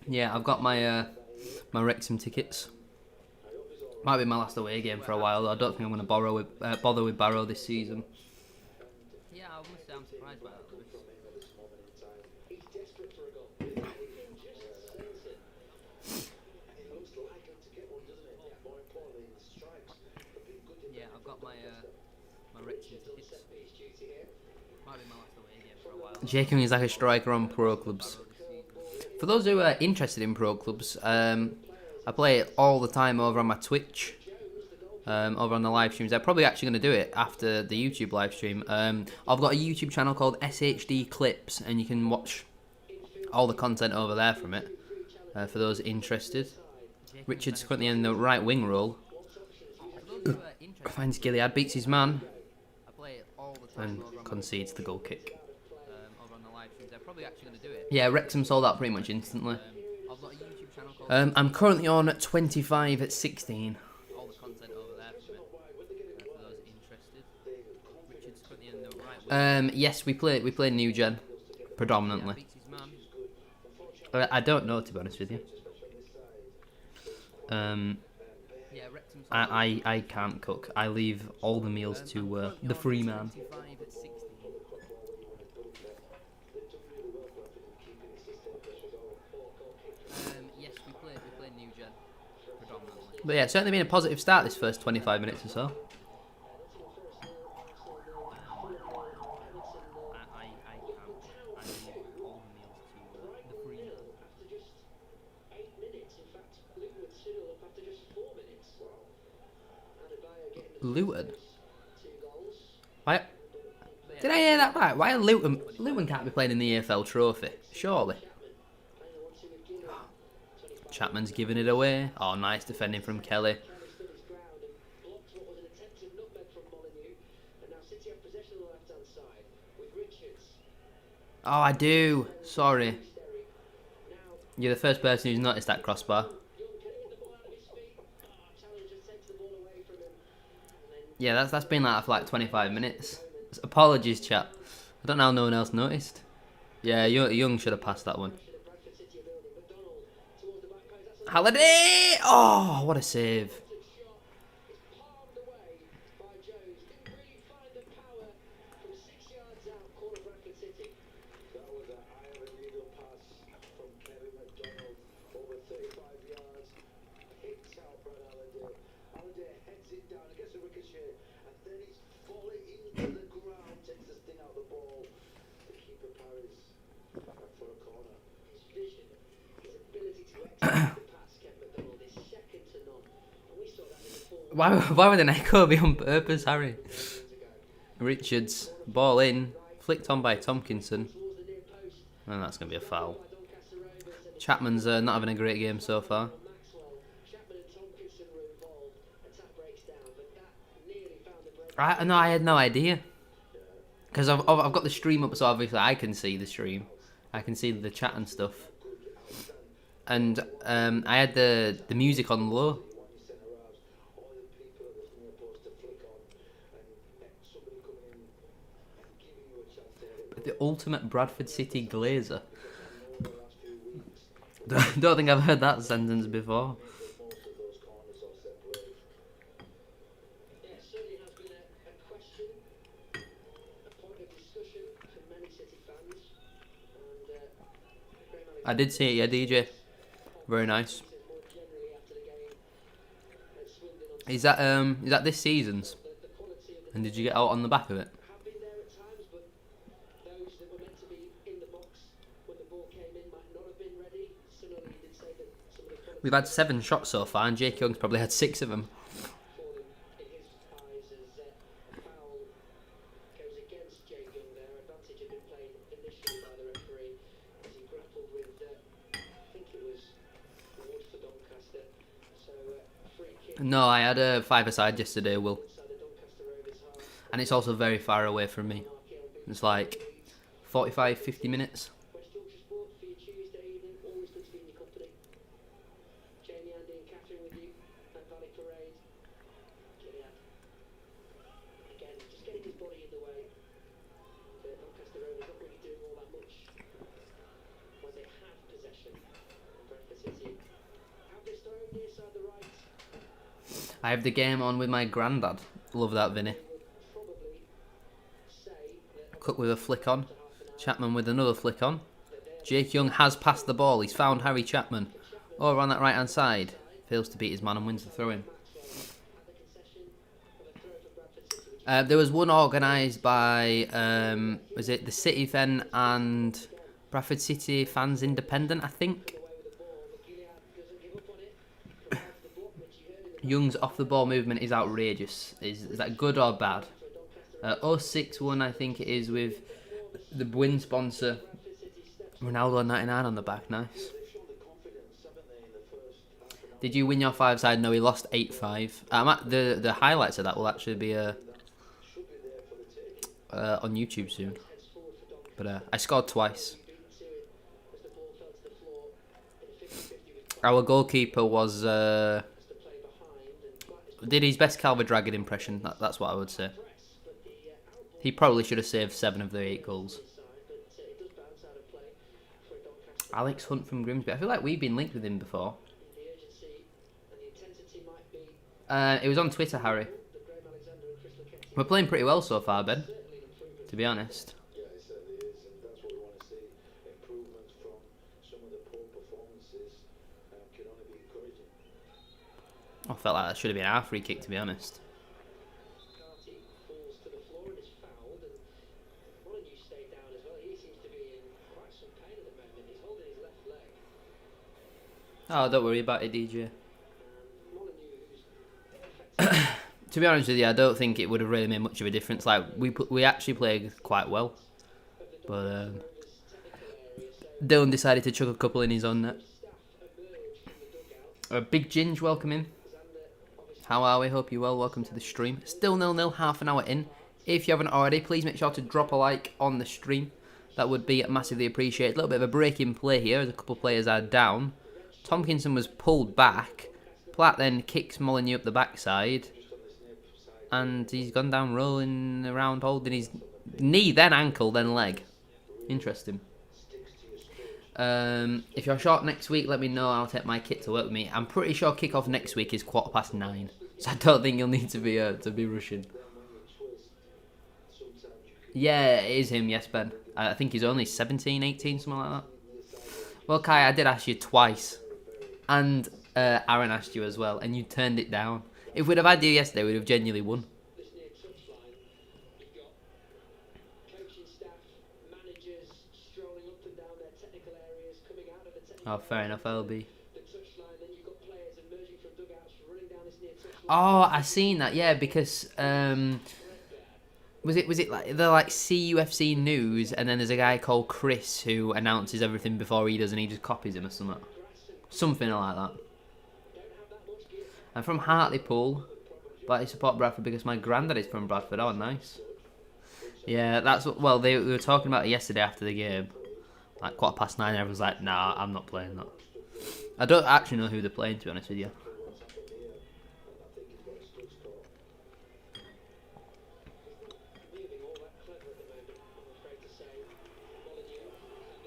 Yeah, I've got my my Wrexham tickets. Might be my last away game for a while, though. I don't think I'm going to bother with Barrow this season. Yeah, I must say I'm surprised by that, Lewis. he's desperate for a goal. Everything just sends it. It looks likely to get one, doesn't it? More importantly, the strikes have been good in Yeah, I've got my Wrexham tickets. Set piece duty here. Might be my last away game for a while. Jake Young is like a striker on pro clubs. For those who are interested in pro clubs, I play it all the time over on my Twitch, over on the live streams. I'm probably actually going to do it after the YouTube live stream. I've got a YouTube channel called SHD Clips, and you can watch all the content over there from it, for those interested. Richards currently in the right wing role. Finds Gilead, beats his man, and concedes the goal kick. Yeah, Wrexham sold out pretty much instantly. I'm currently on 25 at 16. All the content over there for those interested. Yes, we play new gen predominantly. I don't know, to be honest with you. I can't cook. I leave all the meals to the free man. But yeah, it's certainly been a positive start this first 25 minutes or so. After just 8 minutes, in fact, Luton would still up after just 4 minutes. Adebayo getting the Luton? 2 goals. Why? Did I hear that right? Why are Luton can't be playing in the EFL Trophy? Surely. Chapman's giving it away. Oh, nice defending from Kelly. Stood his ground and blocked what was an attempted nutmeg from Molyneux. And now City have possession on the left-hand side with Richards. Oh, I do. Sorry. You're the first person who's noticed that crossbar. Young getting the ball out of his feet. Challenger takes the ball away from him. Yeah, that's been like for like 25 minutes. Apologies, chat. I don't know how no one else noticed. Yeah, Young should have passed that one. Bradford City are building. McDonald towards the back post. That's a Halliday! Oh, what a save. shot. It's palmed away by Jones. Didn't really find the power from 6 yards out. Corner Bradford City. That was a high of a needle pass from Kevin McDonald over 35 yards. Hits out Brad Halliday. Halliday Why would an echo be on purpose, Harry? Richards, ball in, flicked on by Tompkinson. And that's going to be a foul. Chapman's not having a great game so far. I had no idea. Because I've got the stream up, so obviously I can see the stream. I can see the chat and stuff. And I had the music on low. The ultimate Bradford City glazer. Don't think I've heard that sentence before. I did see it, yeah, DJ. Very nice. Is that this season's? And did you get out on the back of it? We've had 7 shots so far, and Jake Young's probably had 6 of them. No, I had a 5-a-side yesterday, Will. And it's also very far away from me. It's like 45, 50 minutes. I have the game on with my granddad. Love that, Vinny. Cook with a flick on. Chapman with another flick on. Jake Young has passed the ball. He's found Harry Chapman. Over on that right hand side. Fails to beat his man and wins the throw in. There was one organised by, was it the City Fen and Bradford City Fans Independent, I think. Young's off the ball movement is outrageous. Is that good or bad? 061 I think it is with the win sponsor. Ronaldo 99 on the back, nice. Did you win your 5-side? No, he lost 8-5. The highlights of that will actually be on YouTube soon. But I scored twice. Our goalkeeper was did his best Calvert Dragon impression. That's what I would say. He probably should have saved 7 of the 8 goals. Alex Hunt from Grimsby. I feel like we've been linked with him before. It was on Twitter, Harry. We're playing pretty well so far, Ben. To be honest. I felt like that should have been our free kick, to be honest. Oh, don't worry about it, DJ. To be honest with you, I don't think it would have really made much of a difference. Like we actually played quite well, but Dylan decided to chuck a couple in his own net. Big Ginge, welcome in. How are we? Hope you're well. Welcome to the stream. Still 0-0, half an hour in. If you haven't already, please make sure to drop a like on the stream. That would be massively appreciated. A little bit of a break in play here as a couple of players are down. Tompkinson was pulled back. Platt then kicks Molyneux up the backside. And he's gone down rolling around holding his knee, then ankle, then leg. Interesting. If you're short next week, let me know. I'll take my kit to work with me. I'm pretty sure kick-off next week is 9:15. So I don't think you'll need to be rushing. Yeah, it is him, yes, Ben. I think he's only 17, 18, something like that. Well, Kai, I did ask you twice. And Aaron asked you as well, and you turned it down. If we'd have had you yesterday, we'd have genuinely won. Oh, fair enough, LB. Oh, I seen that. Yeah, because was it like the like CUFC news, and then there's a guy called Chris who announces everything before he does, and he just copies him or something like that. I'm from Hartlepool, but I support Bradford because my granddad is from Bradford. Oh, nice. Yeah, that's what. Well, they were talking about it yesterday after the game, like 9:15. Everyone's like, "Nah, I'm not playing that." I don't actually know who they're playing, to be honest with you.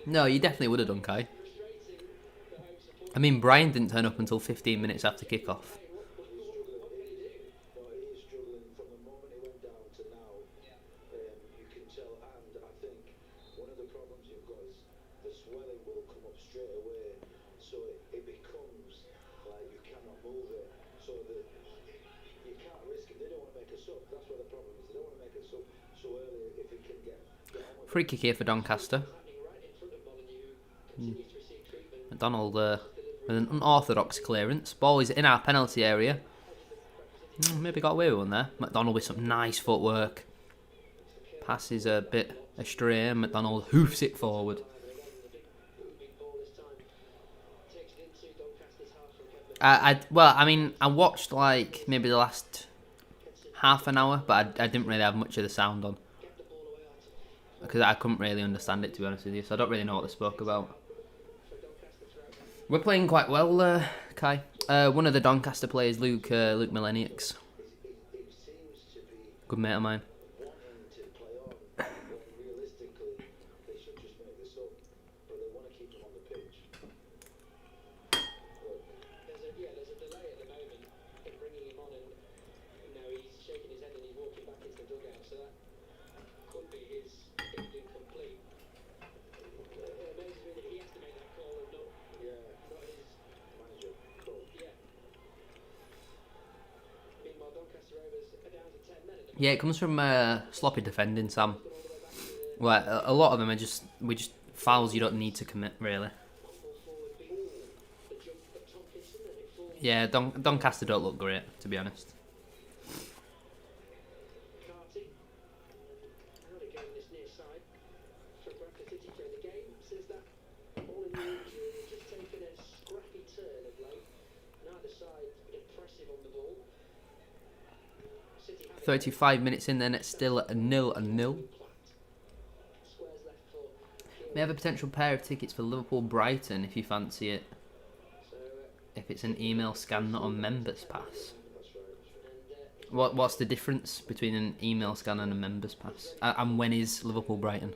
No, you definitely would have done, Kai. I mean, Brian didn't turn up until 15 minutes after kickoff. Free kick here for Doncaster. McDonald with an unorthodox clearance. Ball is in our penalty area. Maybe got away with one there. McDonald with some nice footwork. Pass is a bit astray, and McDonald hoofs it forward. I watched like maybe the last half an hour, but I didn't really have much of the sound on because I couldn't really understand it, to be honest with you. So I don't really know what they spoke about. We're playing quite well, Kai. One of the Doncaster players, Luke Milenius, good mate of mine. Yeah, it comes from sloppy defending, Sam. Well, a lot of them are just fouls you don't need to commit, really. Yeah, Doncaster don't look great, to be honest. City 35 minutes in, then it's still a 0-0. We have a potential pair of tickets for Liverpool-Brighton if you fancy it. If it's an email scan, not a members pass. What's the difference between an email scan and a members pass? And when is Liverpool-Brighton?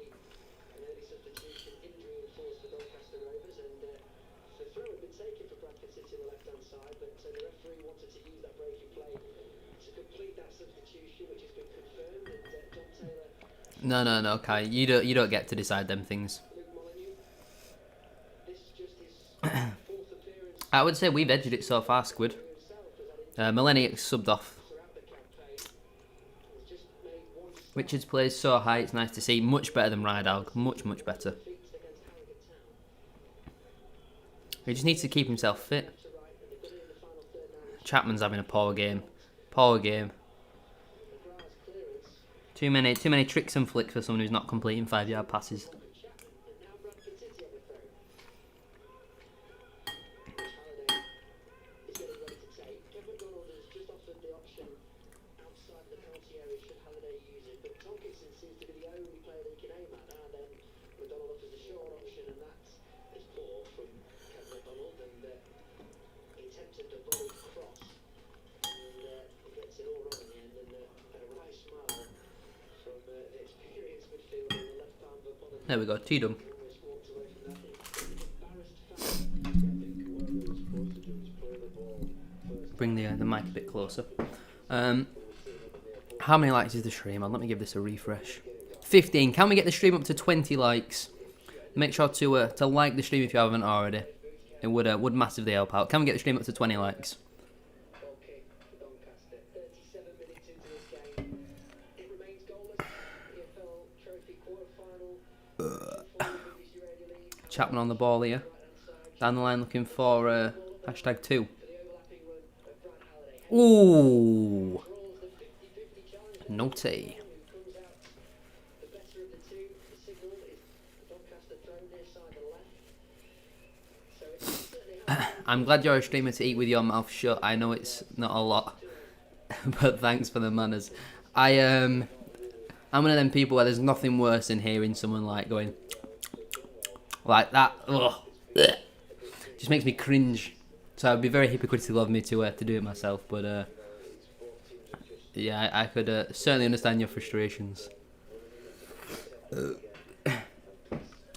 No, Kai. You don't get to decide them things. I would say we've edged it so far, Squid. Millennium subbed off. Richards plays so high, it's nice to see. Much better than Rydalg. Much better. He just needs to keep himself fit. Chapman's having a poor game. Too many tricks and flicks for someone who's not completing 5-yard passes. There we go, T done. Bring the mic a bit closer. How many likes is the stream on? Let me give this a refresh. 15. Can we get the stream up to 20 likes? Make sure to like the stream if you haven't already. It would massively help out. Can we get the stream up to 20 likes? Chapman on the ball here. Down the line looking for #2. Ooh. Naughty. comes out the better of the two. The signal is Doncaster thrown near side and left. So it's certainly I'm glad you're a streamer to eat with your mouth shut. I know it's not a lot, but thanks for the manners. I'm one of them people where there's nothing worse than hearing someone like going like that. Ugh. Just makes me cringe. So it'd be very hypocritical of me to do it myself. But yeah, I could certainly understand your frustrations.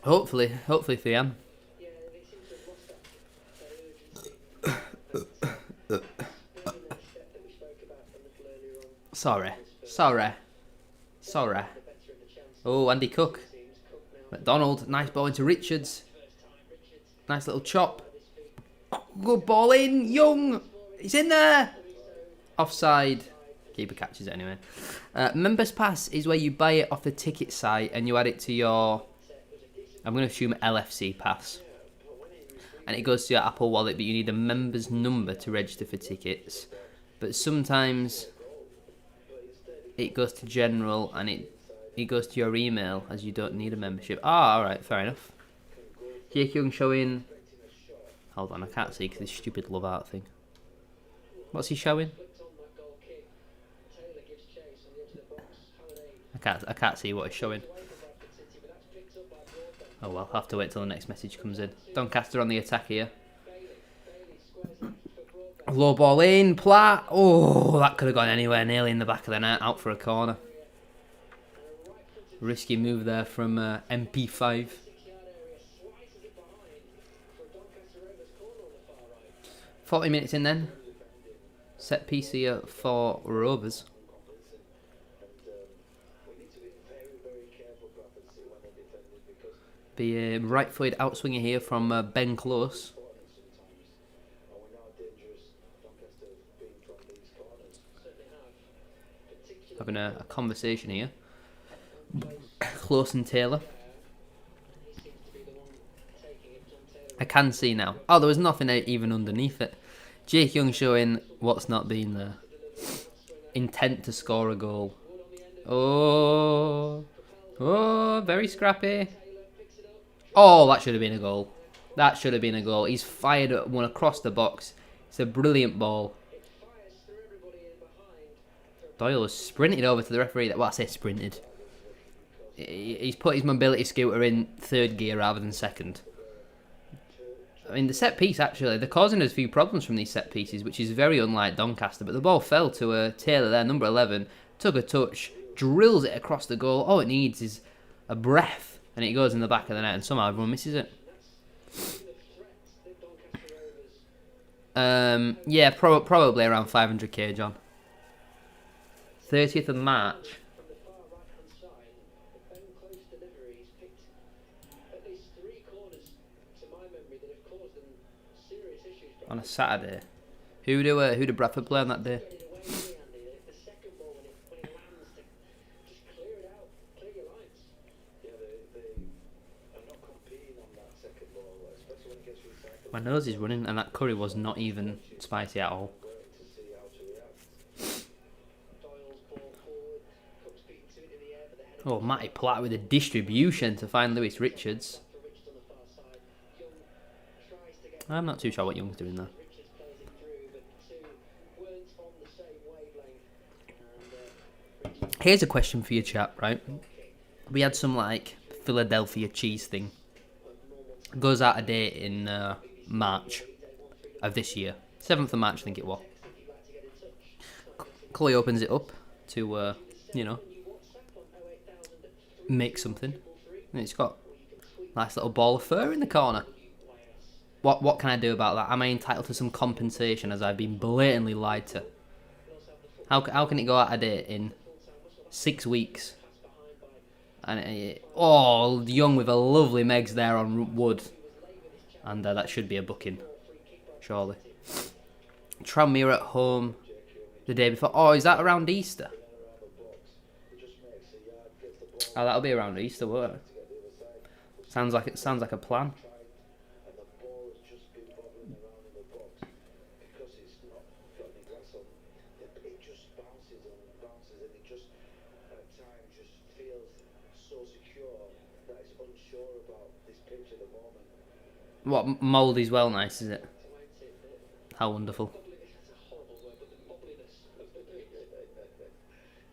Hopefully, Thean. yeah, they seem to have lost that urgency. Step that we spoke about a little earlier on. Sorry. Oh, Andy Cook. McDonald, nice ball into Richards. Nice little chop. Good ball in, Young. He's in there. Offside. Keeper catches it anyway. Members Pass is where you buy it off the ticket site and you add it to your, I'm going to assume LFC Pass. And it goes to your Apple Wallet, but you need a member's number to register for tickets. But sometimes it goes to general and it goes to your email as you don't need a membership. Ah, alright, fair enough. Jake Young showing... Hold on, I can't see because this stupid love art thing. What's he showing? I can't see what he's showing. Oh well, I'll have to wait till the next message comes in. Doncaster on the attack here. Low ball in, Platt. Oh, that could have gone anywhere, nearly in the back of the net, out for a corner. Risky move there from MP5. 40 minutes in then. Set piece here for Rovers. Be a right-footed outswinger here from Ben Close. Having a conversation here. Close and Taylor. I can see now. Oh, there was nothing even underneath it. Jake Young showing what's not been there. Intent to score a goal. Oh, very scrappy. Oh, that should have been a goal. That should have been a goal. He's fired one across the box. It's a brilliant ball. Doyle has sprinted over to the referee. Well, I say sprinted. He's put his mobility scooter in third gear rather than second. I mean, the set piece, actually, they're causing us a few problems from these set pieces, which is very unlike Doncaster. But the ball fell to Taylor there, number 11. Took a touch, drills it across the goal. All it needs is a breath, and it goes in the back of the net, and somehow everyone misses it. Yeah, probably around 500k, John. 30th of March. On a Saturday. Who do Bradford play on that day? My nose is running, and that curry was not even spicy at all. Oh, Matty Platt with a distribution to find Lewis Richards. I'm not too sure what Young's doing there. Here's a question for you, chat, right? We had some, like, Philadelphia cheese thing. Goes out of date in March of this year. 7th of March, I think it was. Chloe opens it up to, you know, make something. And it's got a nice little ball of fur in the corner. What can I do about that? Am I entitled to some compensation as I've been blatantly lied to? How can it go out of date in 6 weeks? And Young with a lovely Megs there on wood. And that should be a booking, surely. Tranmere at home the day before. Oh, is that around Easter? Oh, that'll be around Easter, won't it? Sounds like a plan. it just bounces and bounces, and it just at times just feels so secure that it's unsure about this pitch at the moment. What, mould is well nice, is it? How wonderful. It's a horrible word, but the bubbliness of the pitch.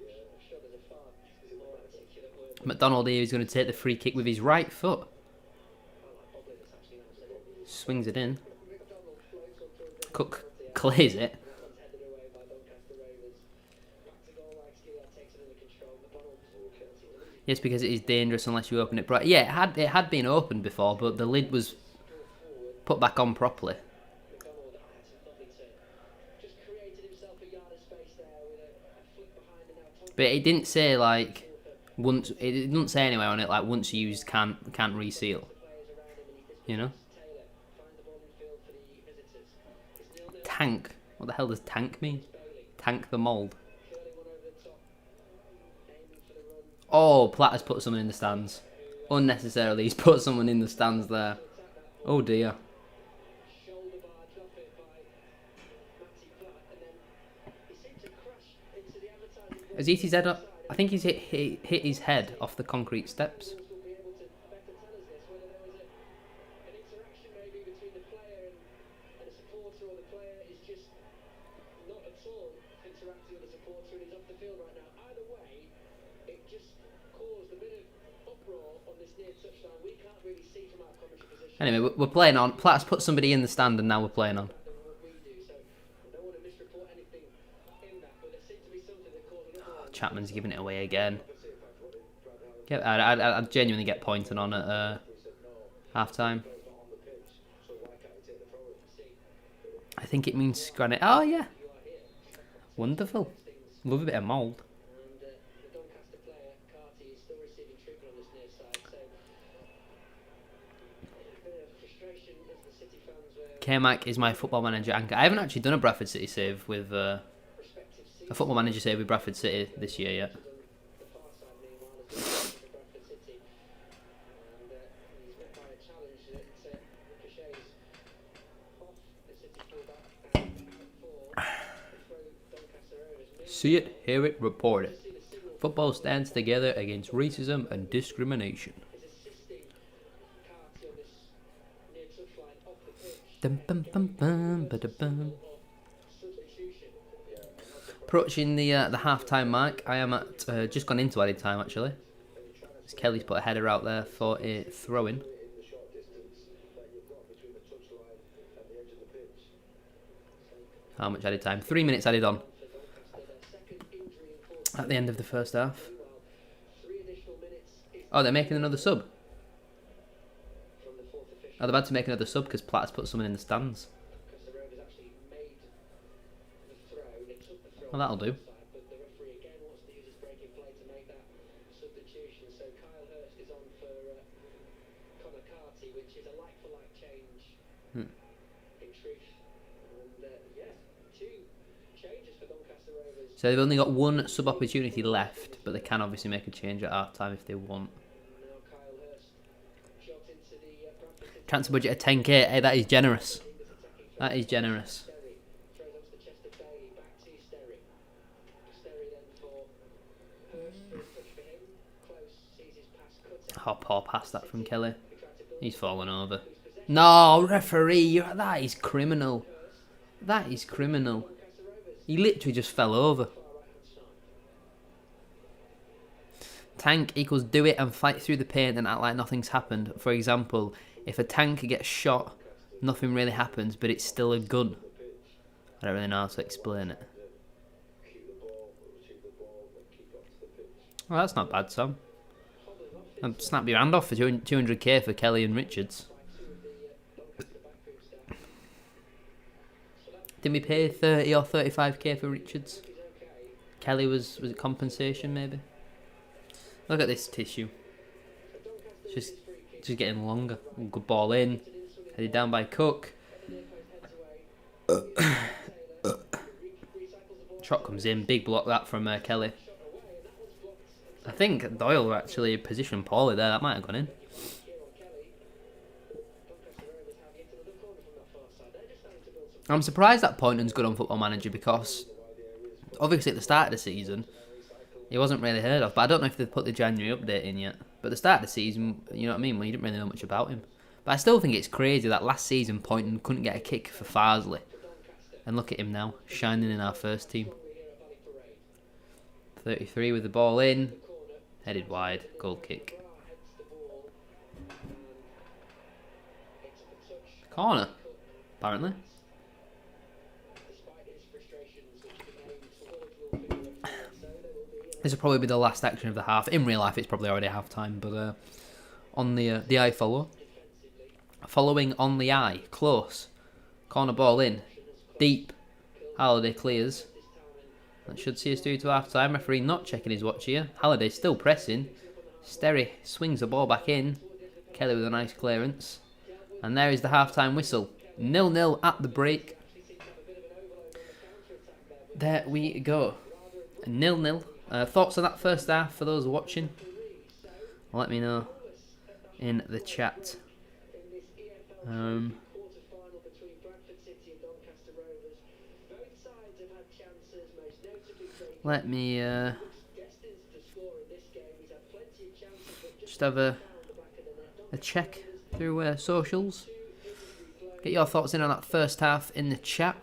Yeah, I'm sure there's a far more articulate word. McDonald here is going to take the free kick with his right foot. Bubbliness actually now said it. Swings it in. McDonald floats up to a Cook clears it. that one's headed away by Doncaster Rovers. Back to goal like Skillet takes it under control. McDonald Yes, because it is dangerous unless you open it bright. Yeah, it had been opened before, but the lid was put back on properly. McDonald has a lovely turn. Just created himself a yard of space there with a flick behind and now But it didn't say like once. It didn't say anywhere on it like once used can't reseal. You know. Taylor finds the ball in field for the visitors. It's 0-0. Tank. What the hell does tank mean? Tank the mould. Curling one over the top. Aiming for the run. Oh, Platt has put someone in the stands. Unnecessarily, he's put someone in the stands there. Oh dear. Shoulder bar, drop it by Matty Platt, and then he seemed to crash into the advertising board. Has he hit his head up? I think he's hit his head off the concrete steps. Will be able to better tell us this, whether there was an interaction maybe between the player and a supporter, or the player is just not at all interacting with the supporter and he's off the field right now. Either way, it just caused a bit of uproar on this near touchline. We can't really see from our commentary position Anyway, we're playing on. Platt's put somebody in the stand and now we're playing on. than what we do, so I don't want to misreport anything in that, but there seemed to be something that caused an uproar. Chapman's giving it away again. Yeah, I'd genuinely get pointed on at half time. I think it means granite. Oh yeah, wonderful. Love a bit of mould. And the Doncaster player, Carty, is still receiving treatment on this near side, so a bit of frustration as the City fans were K-Mac is my football manager anchor. I haven't actually done a Bradford City save with a respective football manager save with Bradford City this year yet. the far side meanwhile as well for Bradford City. And he's met by a challenge that ricochets off the City fullback and out for Doncaster Rovers. See it, hear it, report it. Football stands together against racism and discrimination. Is assisting Carty on this near touchline off the pitch. Dum, bum, bum, bum, ba-da-bum. Substitution. Approaching the half-time mark, I am at just gone into added time actually. As Kelly's put a header out there for a throw-in. In the short distance that you've got between the touchline and the edge of the pitch. How much added time? 3 minutes added on For Doncaster, their second injury in 4 at the end of the first half. meanwhile, 3 additional minutes is Oh, they're making another sub. from the fourth official. Oh, they're about to make another sub because Platt has put someone in the stands. Because the Rovers actually made the throw, they took the throw Well, that'll do. side, but the referee again wants to use his breaking play to make that substitution. So Kyle Hurst is on for Connor Carty, which is a like-for-like change in truth. And yeah, 2 changes for Doncaster Rovers. So they've only got one sub opportunity left, but they can obviously make a change at half time if they want. Now Kyle Hurst shot into the Bradford City Transfer budget of 10k. Hey, that is generous. That is generous. Sterry throws onto the chest of Bailey, back to Sterry. Sterry then for Hurst, first touch for him. Close, sees his pass cut out. Oh, poor pass that from Kelly. He tried to build He's fallen over. his possession. No, referee, that is criminal. That is criminal. Doncaster Rovers He literally just fell over. far right-hand side. Tank equals do it and fight through the pain and act like nothing's happened. For example, if a tank gets shot, nothing really happens, but it's still a gun. I don't really know how to explain it. Keep the ball, retrieve the ball, and keep it onto the pitch. Well, that's not bad, Sam. And snap your hand off for 200k for Kelly and Richards. Didn't we pay 30 or 35k for Richards? Kelly was it compensation maybe? Look at this tissue. It's just getting longer. Good ball in. Headed down by Cook. Shot comes in. Big block that from Kelly. I think Doyle actually positioned poorly there. That might have gone in. I'm surprised that Poynton's good on Football Manager because Obviously, at the start of the season, he wasn't really heard of. But I don't know if they've put the January update in yet. But at the start of the season, you know what I mean? Well, you didn't really know much about him. But I still think it's crazy that last season Poynton couldn't get a kick for Farsley. And look at him now, shining in our first team. 33 with the ball in. Headed wide, goal kick. Corner, apparently. This will probably be the last action of the half. In real life, it's probably already half time, but on the eye follow. Following on the eye, close. Corner ball in, deep. Halliday clears. That should see us through to half time. Referee not checking his watch here. Halliday still pressing. Sterry swings the ball back in. Kelly with a nice clearance. And there is the half time whistle. 0-0 at the break. There we go. 0-0. Thoughts on that first half for those watching? Let me know in the chat. Let me just have a check through socials. Get your thoughts in on that first half in the chat.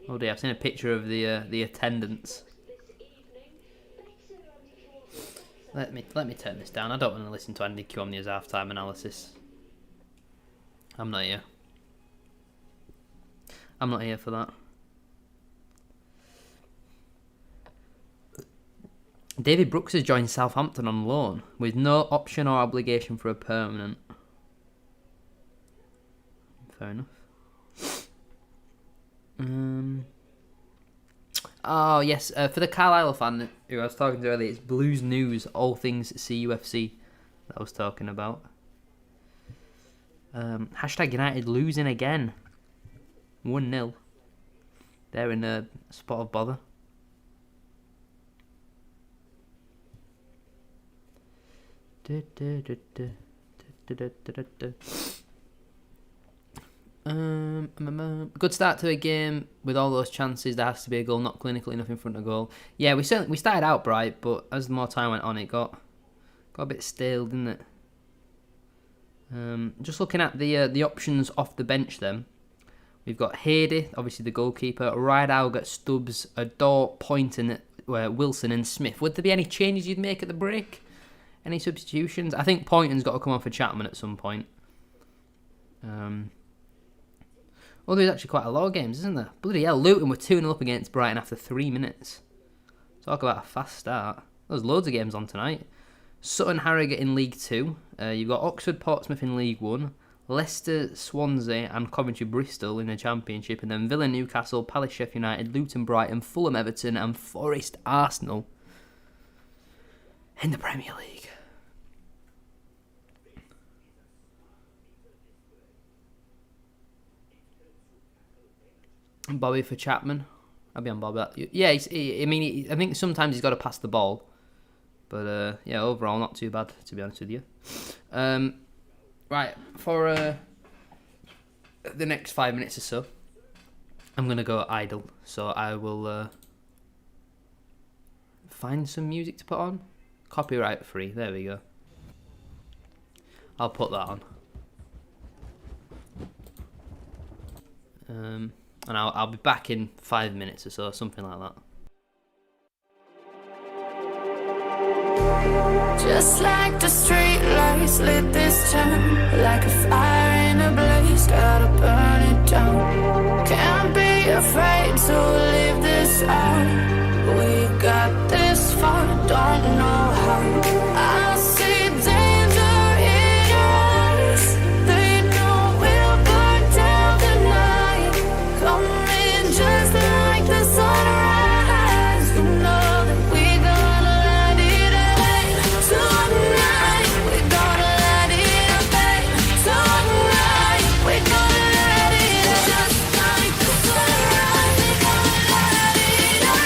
Oh dear, I've seen a picture of the attendance. Let me turn this down. I don't want to listen to Andy Kiwomnia's half-time analysis. I'm not here. I'm not here for that. David Brooks has joined Southampton on loan with no option or obligation for a permanent. Fair enough. Oh yes, for the Carlisle fan who I was talking to earlier, it's Blues News, all things CUFC that I was talking about. Hashtag United losing again. 1-0. They're in a spot of bother. Good start to a game with all those chances. There has to be a goal, not clinical enough in front of goal. Yeah, we started out bright, but as more time went on, it got a bit stale, didn't it? Just looking at the options off the bench, then we've got Hady, obviously the goalkeeper, Rideout, Stubbs, Adore, Poynton, Wilson, and Smith. Would there be any changes you'd make at the break? Any substitutions? I think Poynton's got to come on for Chapman at some point. Well, there's actually quite a lot of games, isn't there? Bloody hell, Luton were 2-0 up against Brighton after 3 minutes. Talk about a fast start. There's loads of games on tonight. Sutton Harrogate in League 2. You've got Oxford Portsmouth in League 1. Leicester, Swansea and Coventry Bristol in the Championship. And then Villa Newcastle, Palace Sheffield United, Luton Brighton, Fulham Everton and Forest Arsenal in the Premier League. Bobby for Chapman. I'll be on Bobby. Yeah, I think sometimes he's got to pass the ball. But, yeah, overall, not too bad, to be honest with you. Right, for the next 5 minutes or so, I'm going to go idle. So I will find some music to put on. Copyright free. There we go. I'll put that on. And I'll be back in 5 minutes or so, something like that. Just like the street lights lit this town, like a fire in a blaze, gotta burn it down. Can't be afraid to leave this out. We got this far, don't know how. I see danger in your eyes. They know we'll burn down the night. Coming just like the sunrise. You know that we gonna light it up tonight. We gonna light it up, babe. Tonight we gonna light it up just like the sunrise. We gonna light it up.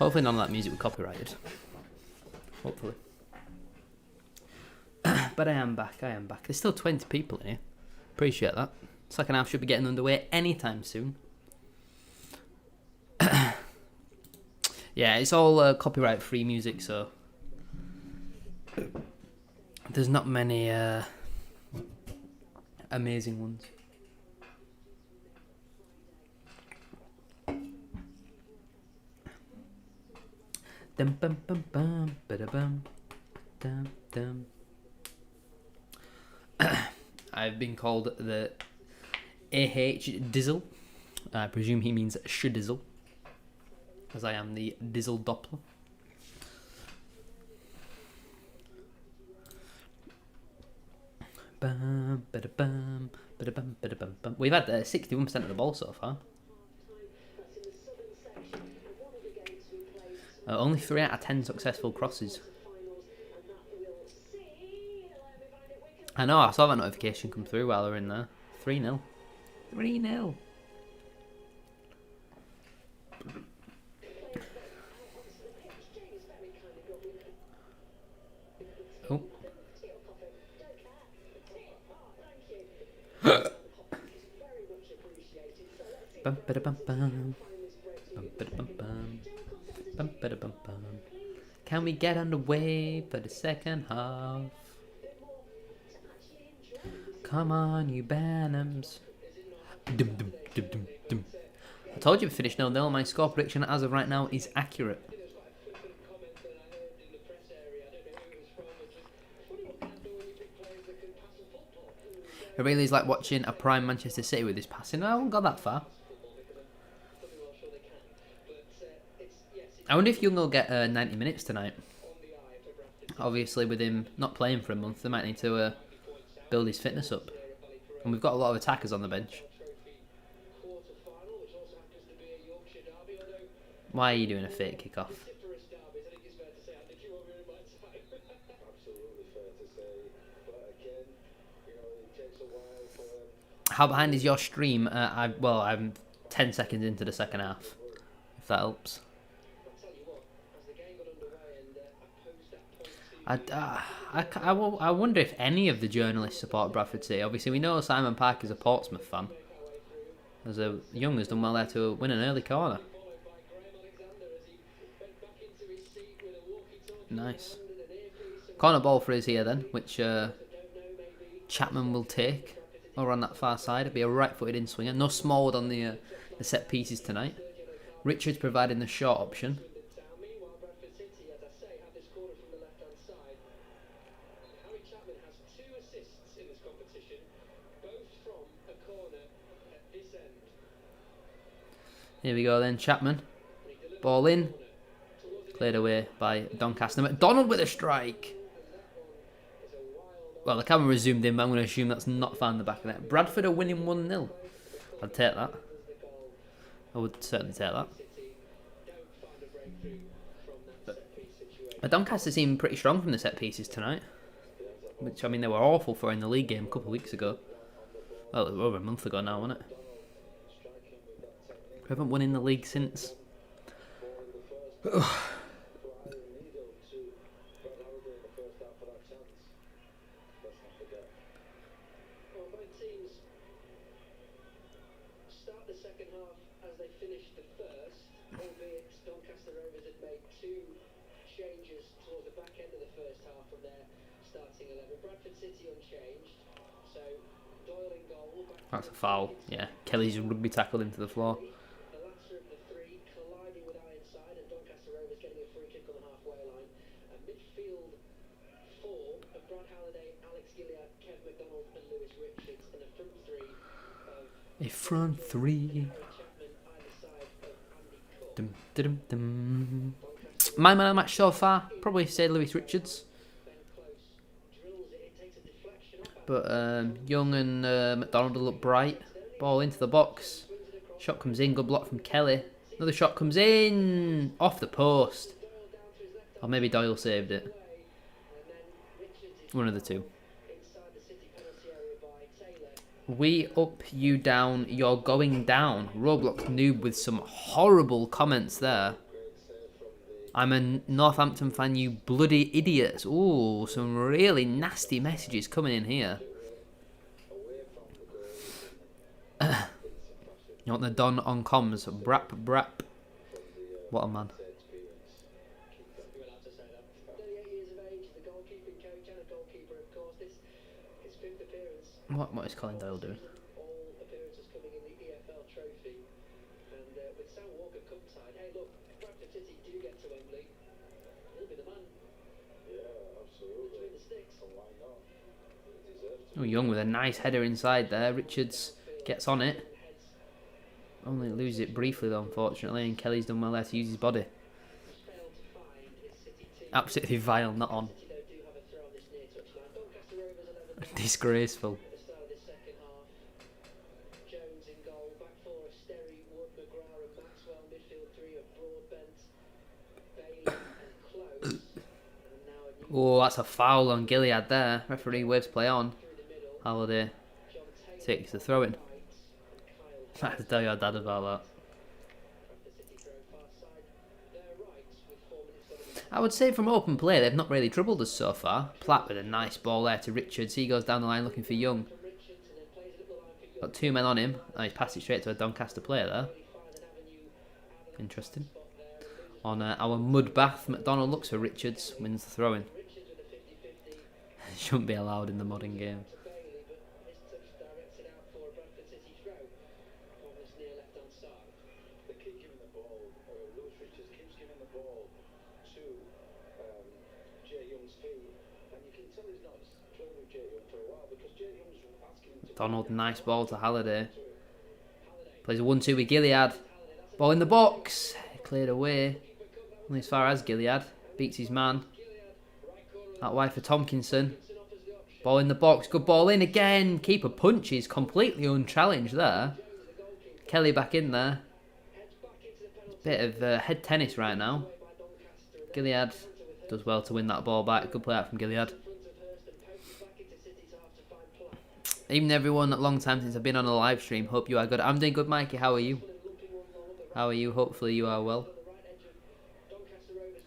Hopefully none of that music was copyrighted. Hopefully. But I am back. There's still 20 people in here. Appreciate that. Second half should be getting underway anytime soon. Yeah, it's all copyright-free music, so there's not many amazing ones. Dum bum bum bum ba bum dum dum. I've been called the Dizzle. I presume he means Shdizzle, as I am the Dizzle Doppler. Bum, bada bum, bada bum, bada bum, bum. We've had 61% of the ball so far. Only 3 out of 10 successful crosses. I know, I saw that notification come through while we were in there. 3-0. 3-0. Oh. Bum, bada, bum, bum. Bum, bada, bum, bum. Bum, bada, bum, bum. Can we get underway for the second half? Come on, you Bannums. Dum, dum, dum, dum, dum. I told you we finished 0-0. My score prediction as of right now is accurate. It really is like watching a prime Manchester City with this passing. I haven't got that far. I wonder if Young will get 90 minutes tonight. Obviously, with him not playing for a month, they might need to build his fitness up. And we've got a lot of attackers on the bench. Why are you doing a fake kick-off? How behind is your stream? I'm 10 seconds into the second half, if that helps. I wonder if any of the journalists support Bradford City. Obviously, we know Simon Park is a Portsmouth fan. As Young has done well there to win an early corner. Nice. Corner ball for us here then, which Chapman will take. Over on that far side, it'll be a right-footed in-swinger. No Smallwood on the set pieces tonight. Richards providing the short option. Here we go then, Chapman. Ball in. Cleared away by Doncaster. McDonald with a strike. Well, the camera zoomed in, but I'm going to assume that's not found the back of that. Bradford are winning 1-0. I'd take that. I would certainly take that. But Doncaster seemed pretty strong from the set pieces tonight. Which, I mean, they were awful for in the league game a couple of weeks ago. Well, it was over a month ago now, wasn't it? We haven't won in the league since. Start the second half as they finished the first, albeit Doncaster Rovers had made 2 changes towards the back end of the first half from their starting 11. Bradford City unchanged, so Doyle in goal. That's a foul. Yeah, Kelly's rugby tackled him to the floor. The latter of the 3 colliding with Ironside, and Doncaster Rovers getting a free kick on the halfway line. And midfield 4 of Brad Halliday, Alex Gilliard, Kev McDonald and Lewis Richards, and a front 3 of A front 3. Dum, dum, dum. My man of the match so far, probably say Lewis Richards. But Young and McDonald look bright. Ball into the box. Shot comes in, good block from Kelly. Another shot comes in, off the post. Or maybe Doyle saved it. One of the two. We up, you down, you're going down. Roblox noob with some horrible comments there. I'm a Northampton fan, you bloody idiots. Ooh, some really nasty messages coming in here. You want the Don on comms? Brap, brap. What a man. You're allowed to say that. 38 years of age, the goalkeeping coach and a goalkeeper, of course. This his 5th appearance. What is Colin Dale doing? All appearances coming in the EFL trophy. And with Sam Walker cup side, hey look, if Bradford City do get to Wembley, he'll be the man. Yeah, absolutely. Between the sticks. And why not? He deserves to. Oh, Young with a nice header inside there. Richards gets on it. Only loses it briefly though, unfortunately, and Kelly's done well there to use his body. Absolutely vile, not on. Disgraceful. Jones in goal, back four of Sterry, Wood, McGrath and Maxwell, midfield three of Broadbent, Bailey and Close. And now a new Oh, that's a foul on Gilead there. Referee waves play on. Halliday takes the throw in. I have to tell your dad about that. I would say from open play, they've not really troubled us so far. Platt with a nice ball there to Richards. He goes down the line looking for Young. Got 2 men on him. Oh, he's passed it straight to a Doncaster player there. Interesting. On our mud bath, McDonald looks for Richards, wins the throw-in. Shouldn't be allowed in the modern game. Donald, nice ball to Halliday. Plays a 1-2 with Gilead. Ball in the box. Cleared away. Only as far as Gilead. Beats his man. That wide for Tompkinson. Ball in the box. Good ball in again. Keeper punches. Completely unchallenged there. Kelly back in there. Bit of head tennis right now. Gilead does well to win that ball back. Good play out from Gilead. Even everyone, long time since I've been on a live stream. Hope you are good. I'm doing good, Mikey. How are you? How are you? Hopefully you are well.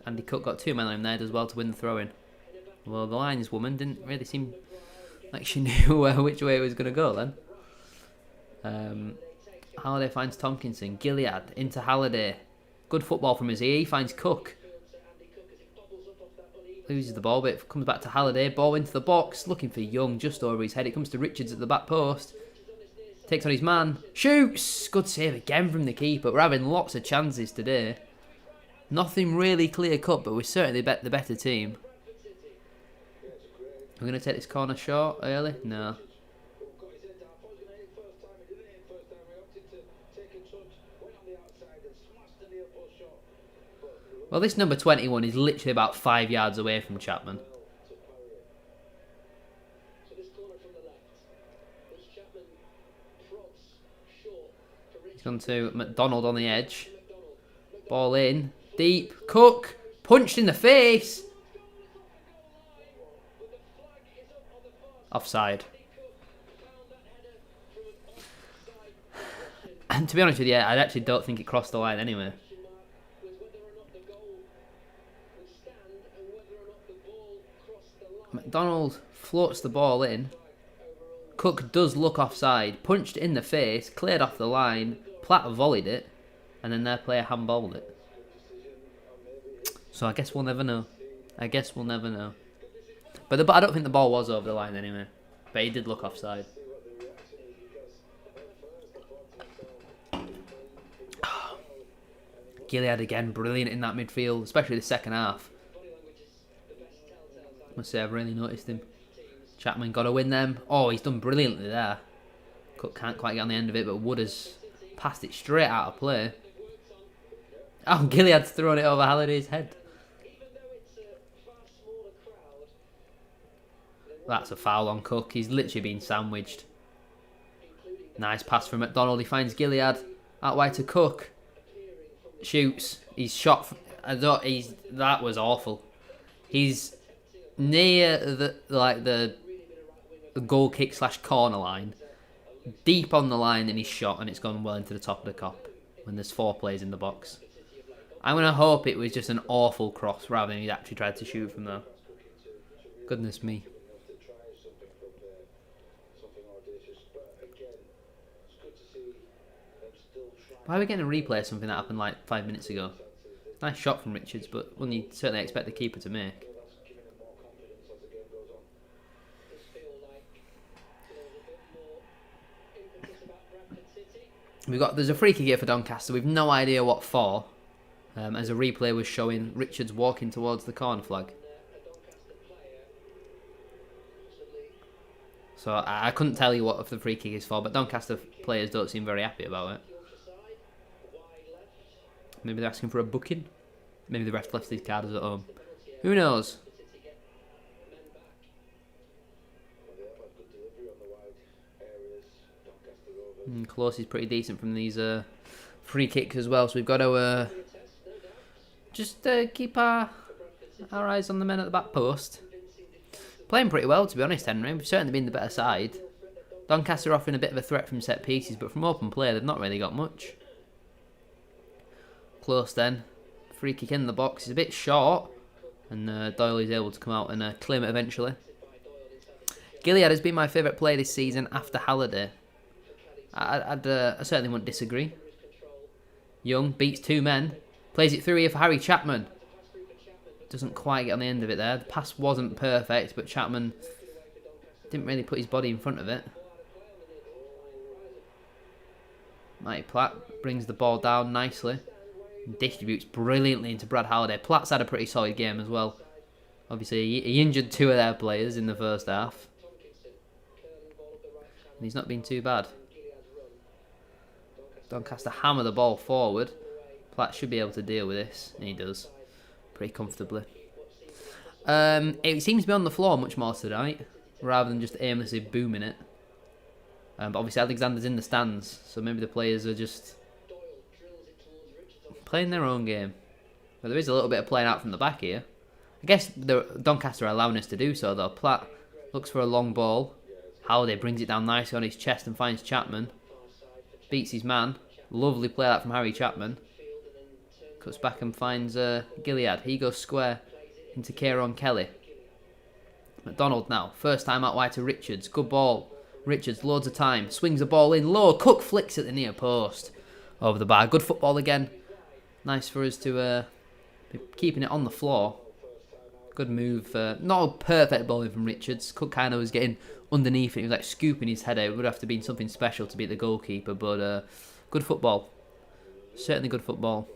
Andy Cook got 2 men on him there, does well to win the throw-in. Well, the lineswoman didn't really seem like she knew which way it was going to go then. Halliday finds Tompkinson. Gilead into Halliday. Good football from his ear. He finds Cook. Loses the ball, but it comes back to Halliday. Ball into the box, looking for Young, just over his head. It comes to Richards at the back post. Takes on his man. Shoots! Good save again from the keeper. We're having lots of chances today. Nothing really clear cut, but we're certainly the better team. We're going to take this corner short early? No. Well, this number 21 is literally about 5 yards away from Chapman. He's gone to McDonald on the edge. Ball in. Deep. Cook. Punched in the face. Offside. And to be honest with you, I actually don't think it crossed the line anyway. McDonald floats the ball in. Cook does look offside. Punched in the face. Cleared off the line. Platt volleyed it. And then their player handballed it. So I guess we'll never know. I guess we'll never know. But I don't think the ball was over the line anyway. But he did look offside. Gilead again, brilliant in that midfield, especially the second half. Must say I've really noticed him. Chapman got to win them. Oh, he's done brilliantly there. Cook can't quite get on the end of it, but Wood has passed it straight out of play. Oh, Gilead's thrown it over Halliday's head. That's a foul on Cook. He's literally been sandwiched. Nice pass from McDonald. He finds Gilead. Out wide to Cook. Shoots. He's shot. That was awful. He's near the goal kick / corner line, deep on the line, and he's shot, and it's gone well into the top of the cop when there's 4 players in the box. I'm going to hope it was just an awful cross rather than he actually tried to shoot from there. Goodness me. Why are we getting a replay of something that happened like 5 minutes ago? Nice shot from Richards, but one you'd certainly expect the keeper to make. There's a free kick here for Doncaster. We've no idea what for. As a replay was showing Richards walking towards the corner flag. So I couldn't tell you what the free kick is for, but Doncaster players don't seem very happy about it. Maybe they're asking for a booking. Maybe the ref left these cards at home. Who knows? Close is pretty decent from these free kicks as well. So we've got to just keep our eyes on the men at the back post. Playing pretty well, to be honest, Henry. We've certainly been the better side. Doncaster offering a bit of a threat from set pieces, but from open play, they've not really got much. Close then. Free kick in the box is a bit short, and Doyle is able to come out and claim it eventually. Gilead has been my favourite player this season after Halliday. I certainly wouldn't disagree. Young beats two men. Plays it through here for Harry Chapman. Doesn't quite get on the end of it there. The pass wasn't perfect, but Chapman didn't really put his body in front of it. Matty Platt brings the ball down nicely. Distributes brilliantly into Brad Halliday. Platt's had a pretty solid game as well. Obviously, he injured two of their players in the first half. And he's not been too bad. Doncaster hammer the ball forward. Platt should be able to deal with this, and he does. Pretty comfortably. It seems to be on the floor much more tonight, rather than just aimlessly booming it. But obviously Alexander's in the stands, so maybe the players are just playing their own game. But there is a little bit of playing out from the back here. I guess Doncaster are allowing us to do so though. Platt looks for a long ball. Halliday brings it down nicely on his chest and finds Chapman. Beats his man. Lovely play out from Harry Chapman. Cuts back and finds Gilead. He goes square into Kieran Kelly. McDonald now. First time out wide to Richards. Good ball. Richards, loads of time. Swings the ball in low. Cook flicks at the near post. Over the bar. Good football again. Nice for us to be keeping it on the floor. Good move. Not a perfect bowling from Richards. Cook kind of was getting underneath it. He was like scooping his head out. It would have to be something special to beat the goalkeeper. But good football. Certainly good football.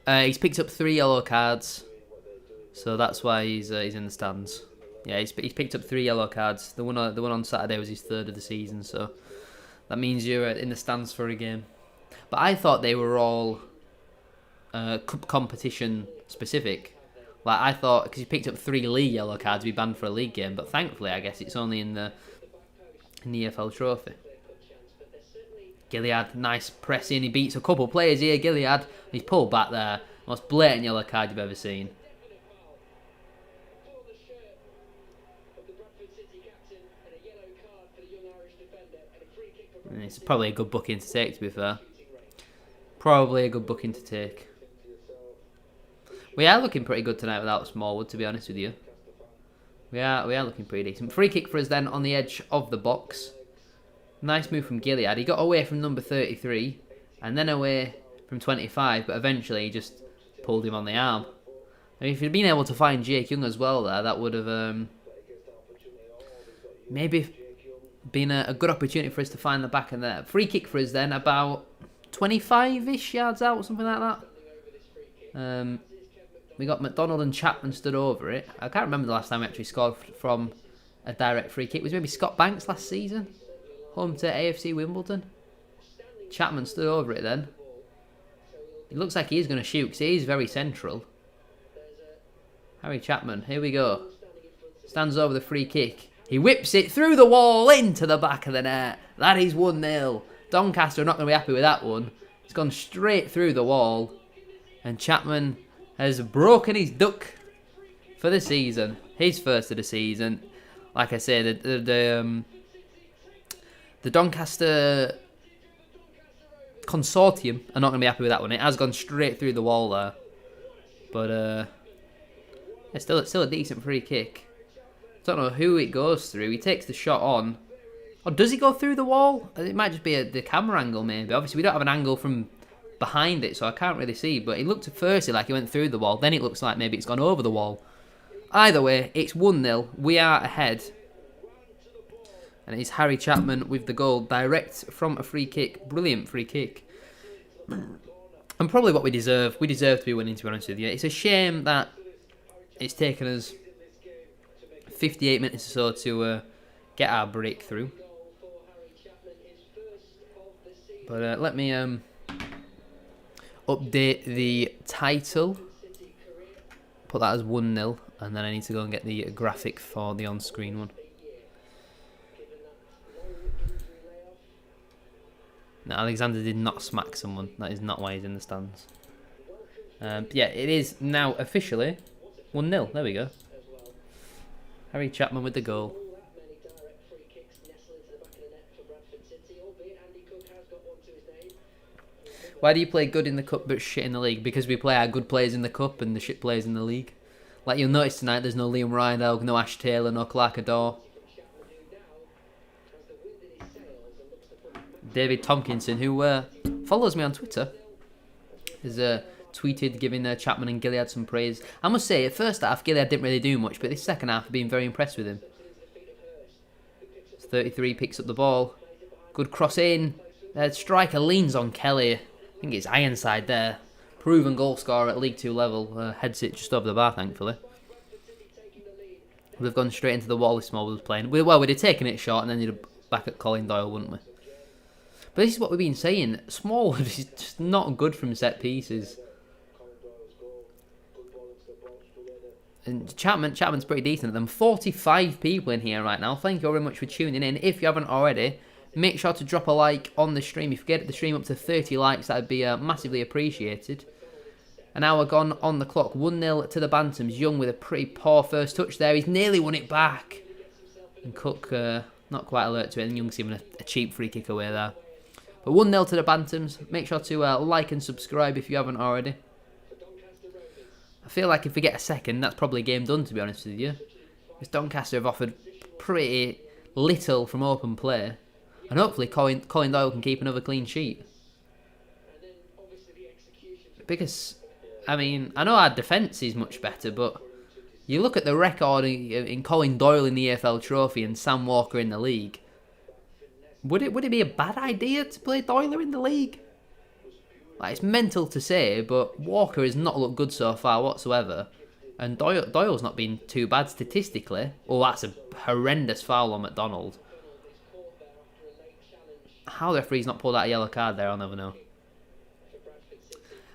He's picked up 3 yellow cards. So that's why he's in the stands. Yeah, he's picked up 3 yellow cards. The one on Saturday was his 3rd of the season. So that means you're in the stands for a game. But I thought they were all cup competition specific. Like I thought, because he picked up 3 league yellow cards, he'd be banned for a league game. But thankfully, I guess it's only in the EFL Trophy. Gilead, nice press in. He beats a couple players here. Gilead, he's pulled back there. Most blatant yellow card you've ever seen. And it's probably a good booking to take, to be fair. Probably a good booking to take. We are looking pretty good tonight without Smallwood, to be honest with you. We are looking pretty decent. Free kick for us then on the edge of the box. Nice move from Gilead. He got away from number 33 and then away from 25, but eventually he just pulled him on the arm. I mean, if he'd been able to find Jake Young as well there, that would have maybe been a good opportunity for us to find the back in there. Free kick for us then, about 25-ish yards out, something like that. We got McDonald and Chapman stood over it. I can't remember the last time we actually scored from a direct free kick. It was maybe Scott Banks last season. Home to AFC Wimbledon. Chapman stood over it then. It looks like he is going to shoot because he is very central. Harry Chapman, here we go. Stands over the free kick. He whips it through the wall into the back of the net. That is 1-0. Doncaster are not going to be happy with that one. It's gone straight through the wall. And Chapman has broken his duck for the season. His first of the season. Like I said, the Doncaster consortium are not going to be happy with that one. It has gone straight through the wall there. But it's still a decent free kick. Don't know who it goes through. He takes the shot on. Or does he go through the wall? It might just be the camera angle, maybe. Obviously, we don't have an angle from behind it, so I can't really see. But it looked at first like he went through the wall. Then it looks like maybe it's gone over the wall. Either way, it's 1-0. We are ahead. And it's Harry Chapman with the goal, direct from a free kick. Brilliant free kick. And probably what we deserve. We deserve to be winning, to be honest with you. It's a shame that it's taken us 58 minutes or so to get our breakthrough. But let me update the title. Put that as 1-0. And then I need to go and get the graphic for the on-screen one. No, Alexander did not smack someone. That is not why he's in the stands. Yeah, it is now officially 1-0. There we go. Harry Chapman with the goal. Why do you play good in the cup but shit in the league? Because we play our good players in the cup and the shit players in the league. Like you'll notice tonight, there's no Liam Rydell, no Ash Taylor, no Clark Adore. David Tompkinson, who follows me on Twitter, has tweeted giving Chapman and Gilead some praise. I must say, at first half, Gilead didn't really do much, but this second half, I've been very impressed with him. 33 picks up the ball. Good cross in. Striker leans on Kelly. I think it's Ironside there. Proven goal scorer at League 2 level. Heads it just over the bar, thankfully. We've gone straight into the wall if Small was playing. We'd have taken it short and then you'd back at Colin Doyle, wouldn't we? But this is what we've been saying. Smallwood is just not good from set pieces. And Chapman's pretty decent at them. 45 people in here right now. Thank you very much for tuning in. If you haven't already, make sure to drop a like on the stream. If you get the stream up to 30 likes, that would be massively appreciated. An hour gone on the clock. 1-0 to the Bantams. Young with a pretty poor first touch there. He's nearly won it back. And Cook not quite alert to it. And Young's given a cheap free kick away there. But 1-0 to the Bantams. Make sure to like and subscribe if you haven't already. I feel like if we get a second, that's probably game done, to be honest with you. Because Doncaster have offered pretty little from open play. And hopefully Colin Doyle can keep another clean sheet. Because, I mean, I know our defence is much better, but you look at the record in Colin Doyle in the EFL Trophy and Sam Walker in the league. Would it be a bad idea to play Doyle in the league? Like, it's mental to say, but Walker has not looked good so far whatsoever. And Doyle's not been too bad statistically. Oh, that's a horrendous foul on McDonald. How the referee's not pulled out a yellow card there, I'll never know.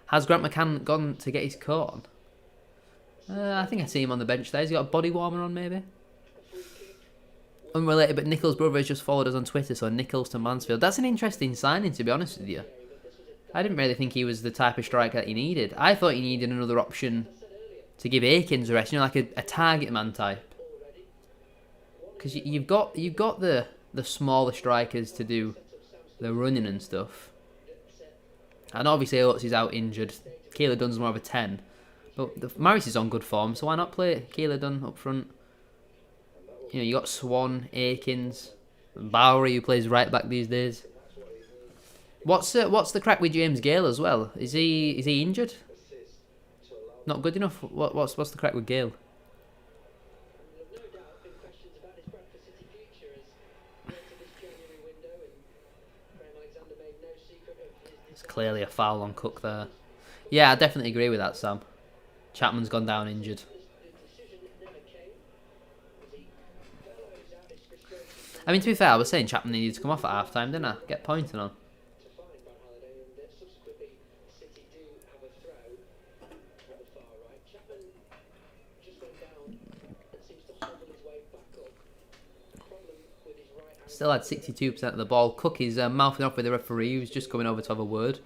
Has Grant McCann gone to get his coat on? I think I see him on the bench there. He's got a body warmer on, maybe. Unrelated, but Nichols' brother has just followed us on Twitter, so Nichols to Mansfield. That's an interesting signing, to be honest with you. I didn't really think he was the type of striker that he needed. I thought he needed another option to give Aikens a rest, you know, like a target man type. Because you've got the smaller strikers to do the running and stuff. And obviously Oates is out injured. Keeler Dunn's more of a 10. But Maris is on good form, so why not play Keeler Dunn up front? You know, you got Swan, Aikens, Bowery, who plays right back these days. What's the crack with James Gale as well? Is he injured? Not good enough. What's the crack with Gale? It's clearly a foul on Cook there. Yeah, I definitely agree with that, Sam. Chapman's gone down injured. I mean, to be fair, I was saying Chapman needed to come off at half-time, didn't I? Get pointed on. Still had 62% of the ball. Cook is mouthing off with the referee, who's just coming over to have a word.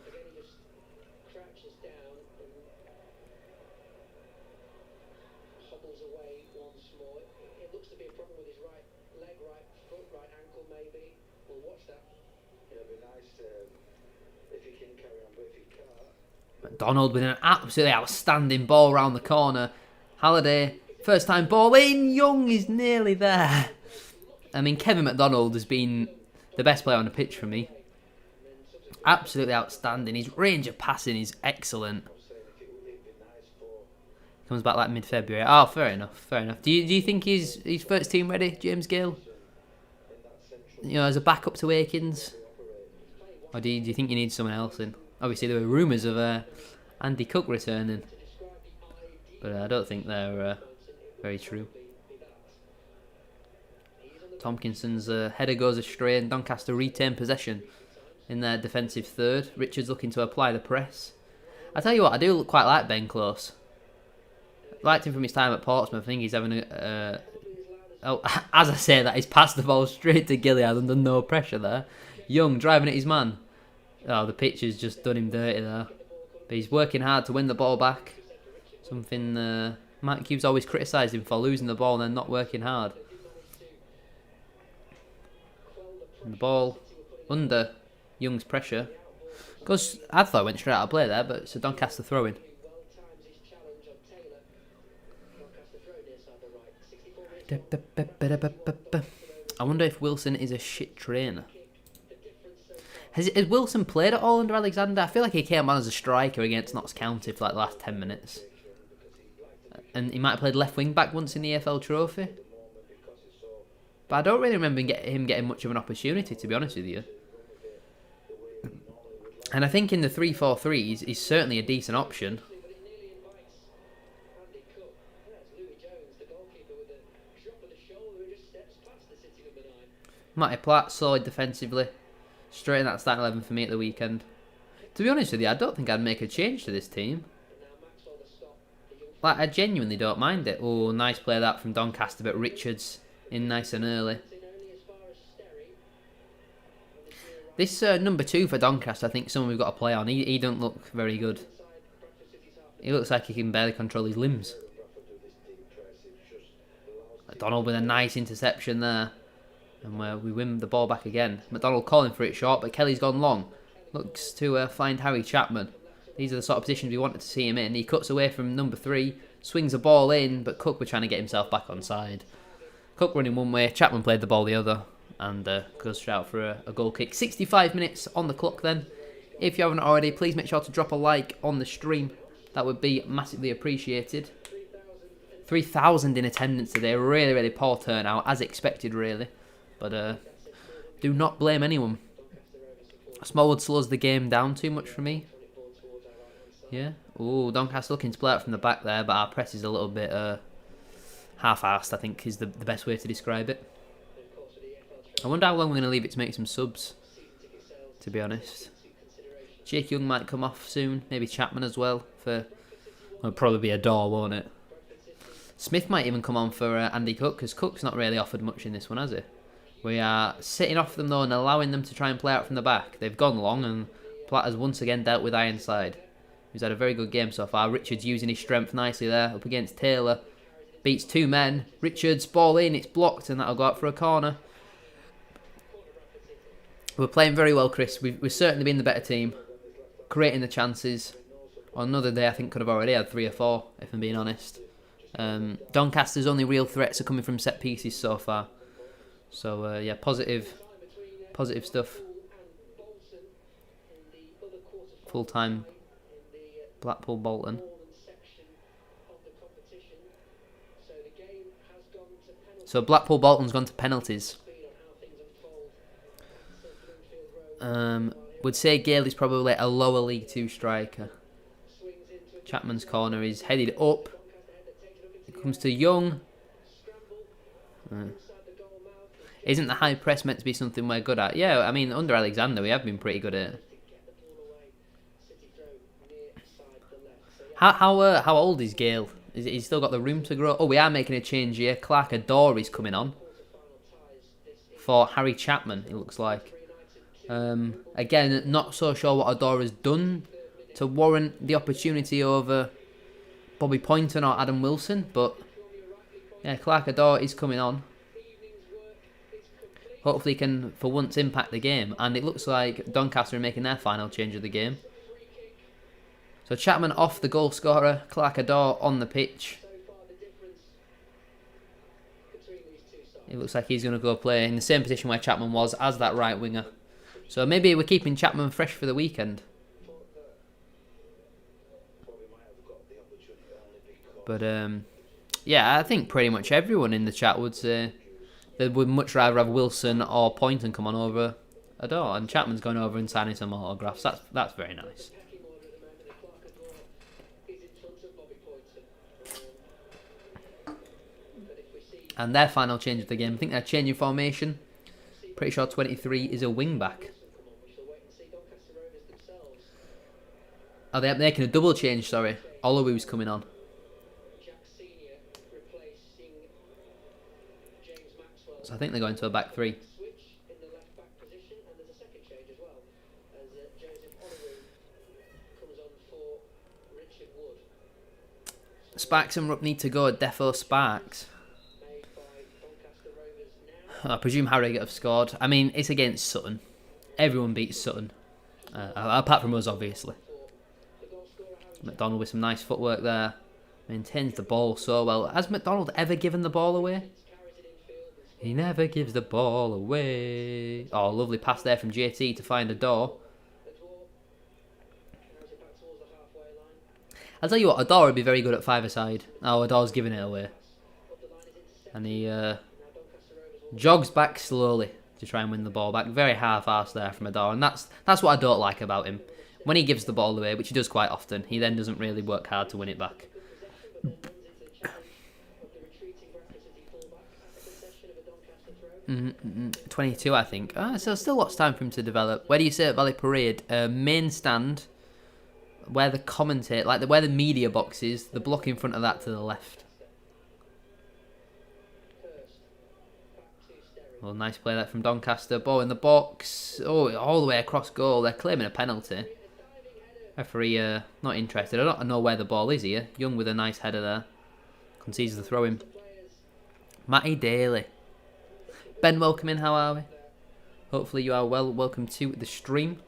McDonald with an absolutely outstanding ball round the corner. Halliday, first time ball in. Young is nearly there. I mean, Kevin McDonald has been the best player on the pitch for me. Absolutely outstanding. His range of passing is excellent. Comes back like mid-February. Oh, fair enough, fair enough. Do you think he's first team ready, James Gill? You know, as a backup to Akins? Or do you think you need someone else in? Obviously, there were rumours of Andy Cook returning. But I don't think they're very true. Tompkinson's header goes astray and Doncaster retain possession in their defensive third. Richards looking to apply the press. I tell you what, I do quite like Ben Close. Liked him from his time at Portsmouth. I think he's having a... as I say that, he's passed the ball straight to Gilead under no pressure there. Young driving at his man. Oh, the pitch has just done him dirty there. But he's working hard to win the ball back. Something Mike Hughes always criticised him for, losing the ball and then not working hard. And the ball under Young's pressure. Because I thought it went straight out of play there, but it's a Doncaster throw-in. I wonder if Wilson is a shit trainer. Has Wilson played at all under Alexander? I feel like he came on as a striker against Notts County for like the last 10 minutes. And he might have played left wing back once in the EFL Trophy. But I don't really remember him getting much of an opportunity, to be honest with you. And I think in the 3-4-3, he's certainly a decent option. Matty Platt, solid defensively. Straight in that starting 11 for me at the weekend. To be honest with you, I don't think I'd make a change to this team. Like, I genuinely don't mind it. Oh, nice play that from Doncaster, but Richards in nice and early. This number 2 for Doncaster, I think someone we've got to play on. He don't look very good. He looks like he can barely control his limbs. McDonald with a nice interception there. And we win the ball back again. McDonald calling for it short, but Kelly's gone long. Looks to find Harry Chapman. These are the sort of positions we wanted to see him in. He cuts away from number 3, swings the ball in, but Cook was trying to get himself back on side. Cook running one way, Chapman played the ball the other, and goes straight out for a goal kick. 65 minutes on the clock then. If you haven't already, please make sure to drop a like on the stream. That would be massively appreciated. 3,000 in attendance today. Really, really poor turnout, as expected, really. But do not blame anyone. Smallwood slows the game down too much for me. Yeah. Ooh, Doncaster looking to play out from the back there, but our press is a little bit half-assed, I think, is the best way to describe it. I wonder how long we're going to leave it to make some subs, to be honest. Jake Young might come off soon, maybe Chapman as well. It'll probably be a door, won't it? Smith might even come on for Andy Cook, because Cook's not really offered much in this one, has he? We are sitting off them though and allowing them to try and play out from the back. They've gone long and Platt has once again dealt with Ironside, who's had a very good game so far. Richards using his strength nicely there, up against Taylor. Beats 2 men. Richards, ball in, it's blocked and that'll go out for a corner. We're playing very well, Chris. We've certainly been the better team. Creating the chances. On another day I think could have already had 3 or 4, if I'm being honest. Doncaster's only real threats are coming from set pieces so far. So yeah, positive stuff. Full time Blackpool Bolton. So Blackpool Bolton's gone to penalties. Would say Gale is probably a lower League 2 striker. Chapman's corner is headed up. It comes to Young. Isn't the high press meant to be something we're good at? Yeah, I mean, under Alexander, we have been pretty good at it. How old is Gale? Is he still got the room to grow? Oh, we are making a change here. Clark Adore is coming on for Harry Chapman, it looks like. Again, not so sure what Adore has done to warrant the opportunity over Bobby Poynton or Adam Wilson, but yeah, Clark Adore is coming on. Hopefully he can, for once, impact the game. And it looks like Doncaster are making their final change of the game. So Chapman off the goal scorer, Clark Adore on the pitch. It looks like he's going to go play in the same position where Chapman was as that right winger. So maybe we're keeping Chapman fresh for the weekend. But yeah, I think pretty much everyone in the chat would say they would much rather have Wilson or Poynton come on over Adore, and Chapman's gone over and signing some autographs. That's very nice. And their final change of the game, I think they're changing formation. Pretty sure 23 is a wing back. Oh, they're making a double change, sorry. Olowo's coming on. So I think they're going to a back three. Sparks and Rupp need to go. Defo Sparks. I presume Harrogate have scored. I mean, it's against Sutton. Everyone beats Sutton. Apart from us, obviously. McDonald with some nice footwork there. Maintains the ball so well. Has McDonald ever given the ball away? He never gives the ball away. Oh, lovely pass there from JT to find Adore. I'll tell you what, Adore would be very good at five-a-side. Oh, Adore's giving it away. And he jogs back slowly to try and win the ball back. Very half-assed there from Adore. And that's what I don't like about him. When he gives the ball away, which he does quite often, he then doesn't really work hard to win it back. 22, I think. So still lots of time for him to develop. Where do you say at Valley Parade? Main stand, where the commentator, like where the media box is, the block in front of that to the left. Well, nice play that from Doncaster. Ball in the box. Oh, all the way across goal. They're claiming a penalty. Referee not interested. I don't know where the ball is here. Young with a nice header there. Concedes the throw in. Matty Daly. Ben, welcome in. How are we? Hopefully you are well. Welcome to the stream.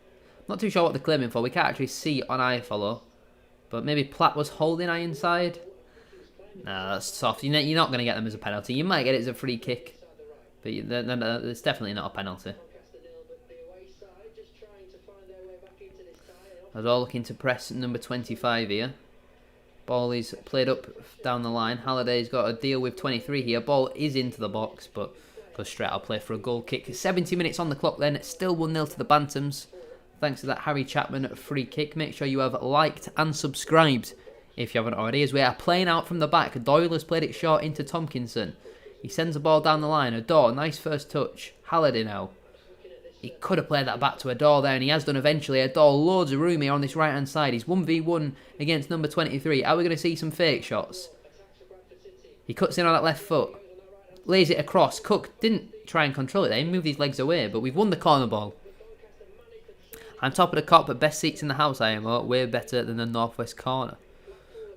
Not too sure what they're claiming for. We can't actually see on iFollow. But maybe Platt was holding Ironside. Nah, that's soft. You're not going to get them as a penalty. You might get it as a free kick. But it's definitely not a penalty. They're all looking to press number 25 here. Ball is played up down the line. Halliday's got to deal with 23 here. Ball is into the box, but goes straight out play for a goal kick. 70 minutes on the clock then. Still 1-0 to the Bantams. Thanks to that Harry Chapman free kick. Make sure you have liked and subscribed if you haven't already, as we are playing out from the back. Doyle has played it short into Tompkinson. He sends the ball down the line. Adore, nice first touch. Halliday now. He could have played that back to Adore there, and he has done eventually. Adore, loads of room here on this right-hand side. He's 1v1 against number 23. Are we going to see some fake shots? He cuts in on that left foot. Lays it across. Cook didn't try and control it there. He moved his legs away, but we've won the corner ball. I'm top of the cop, but best seats in the house, I am. Way better than the northwest corner.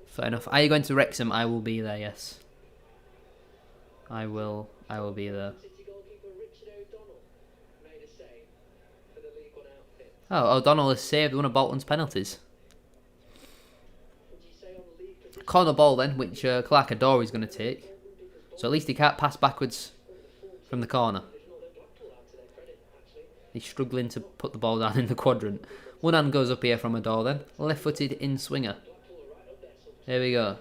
Fair enough. Are you going to Wrexham? I will be there, yes. I will be there. Oh, O'Donnell has saved one of Bolton's penalties. Corner ball then, which Clark Adore is going to take. So at least he can't pass backwards from the corner. He's struggling to put the ball down in the quadrant. One hand goes up here from Adore then. Left-footed in swinger. There we go.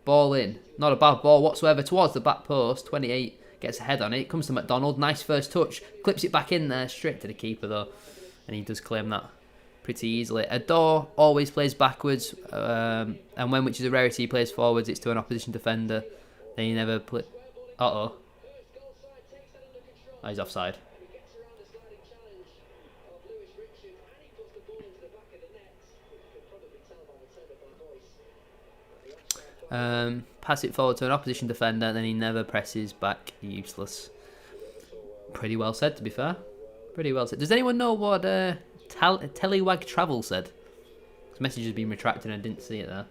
Ball in. Not a bad ball whatsoever towards the back post. 28 gets a head on it. Comes to McDonald. Nice first touch. Clips it back in there. Straight to the keeper though. And he does claim that pretty easily. Adore always plays backwards. And when, which is a rarity, he plays forwards, it's to an opposition defender. Then he never play. Uh-oh. Oh, he's offside. Pass it forward to an opposition defender, and then he never presses back. Useless. Pretty well said, to be fair. Pretty well said. Does anyone know what Tellywag Travel said? His message has been retracted and I didn't see it there.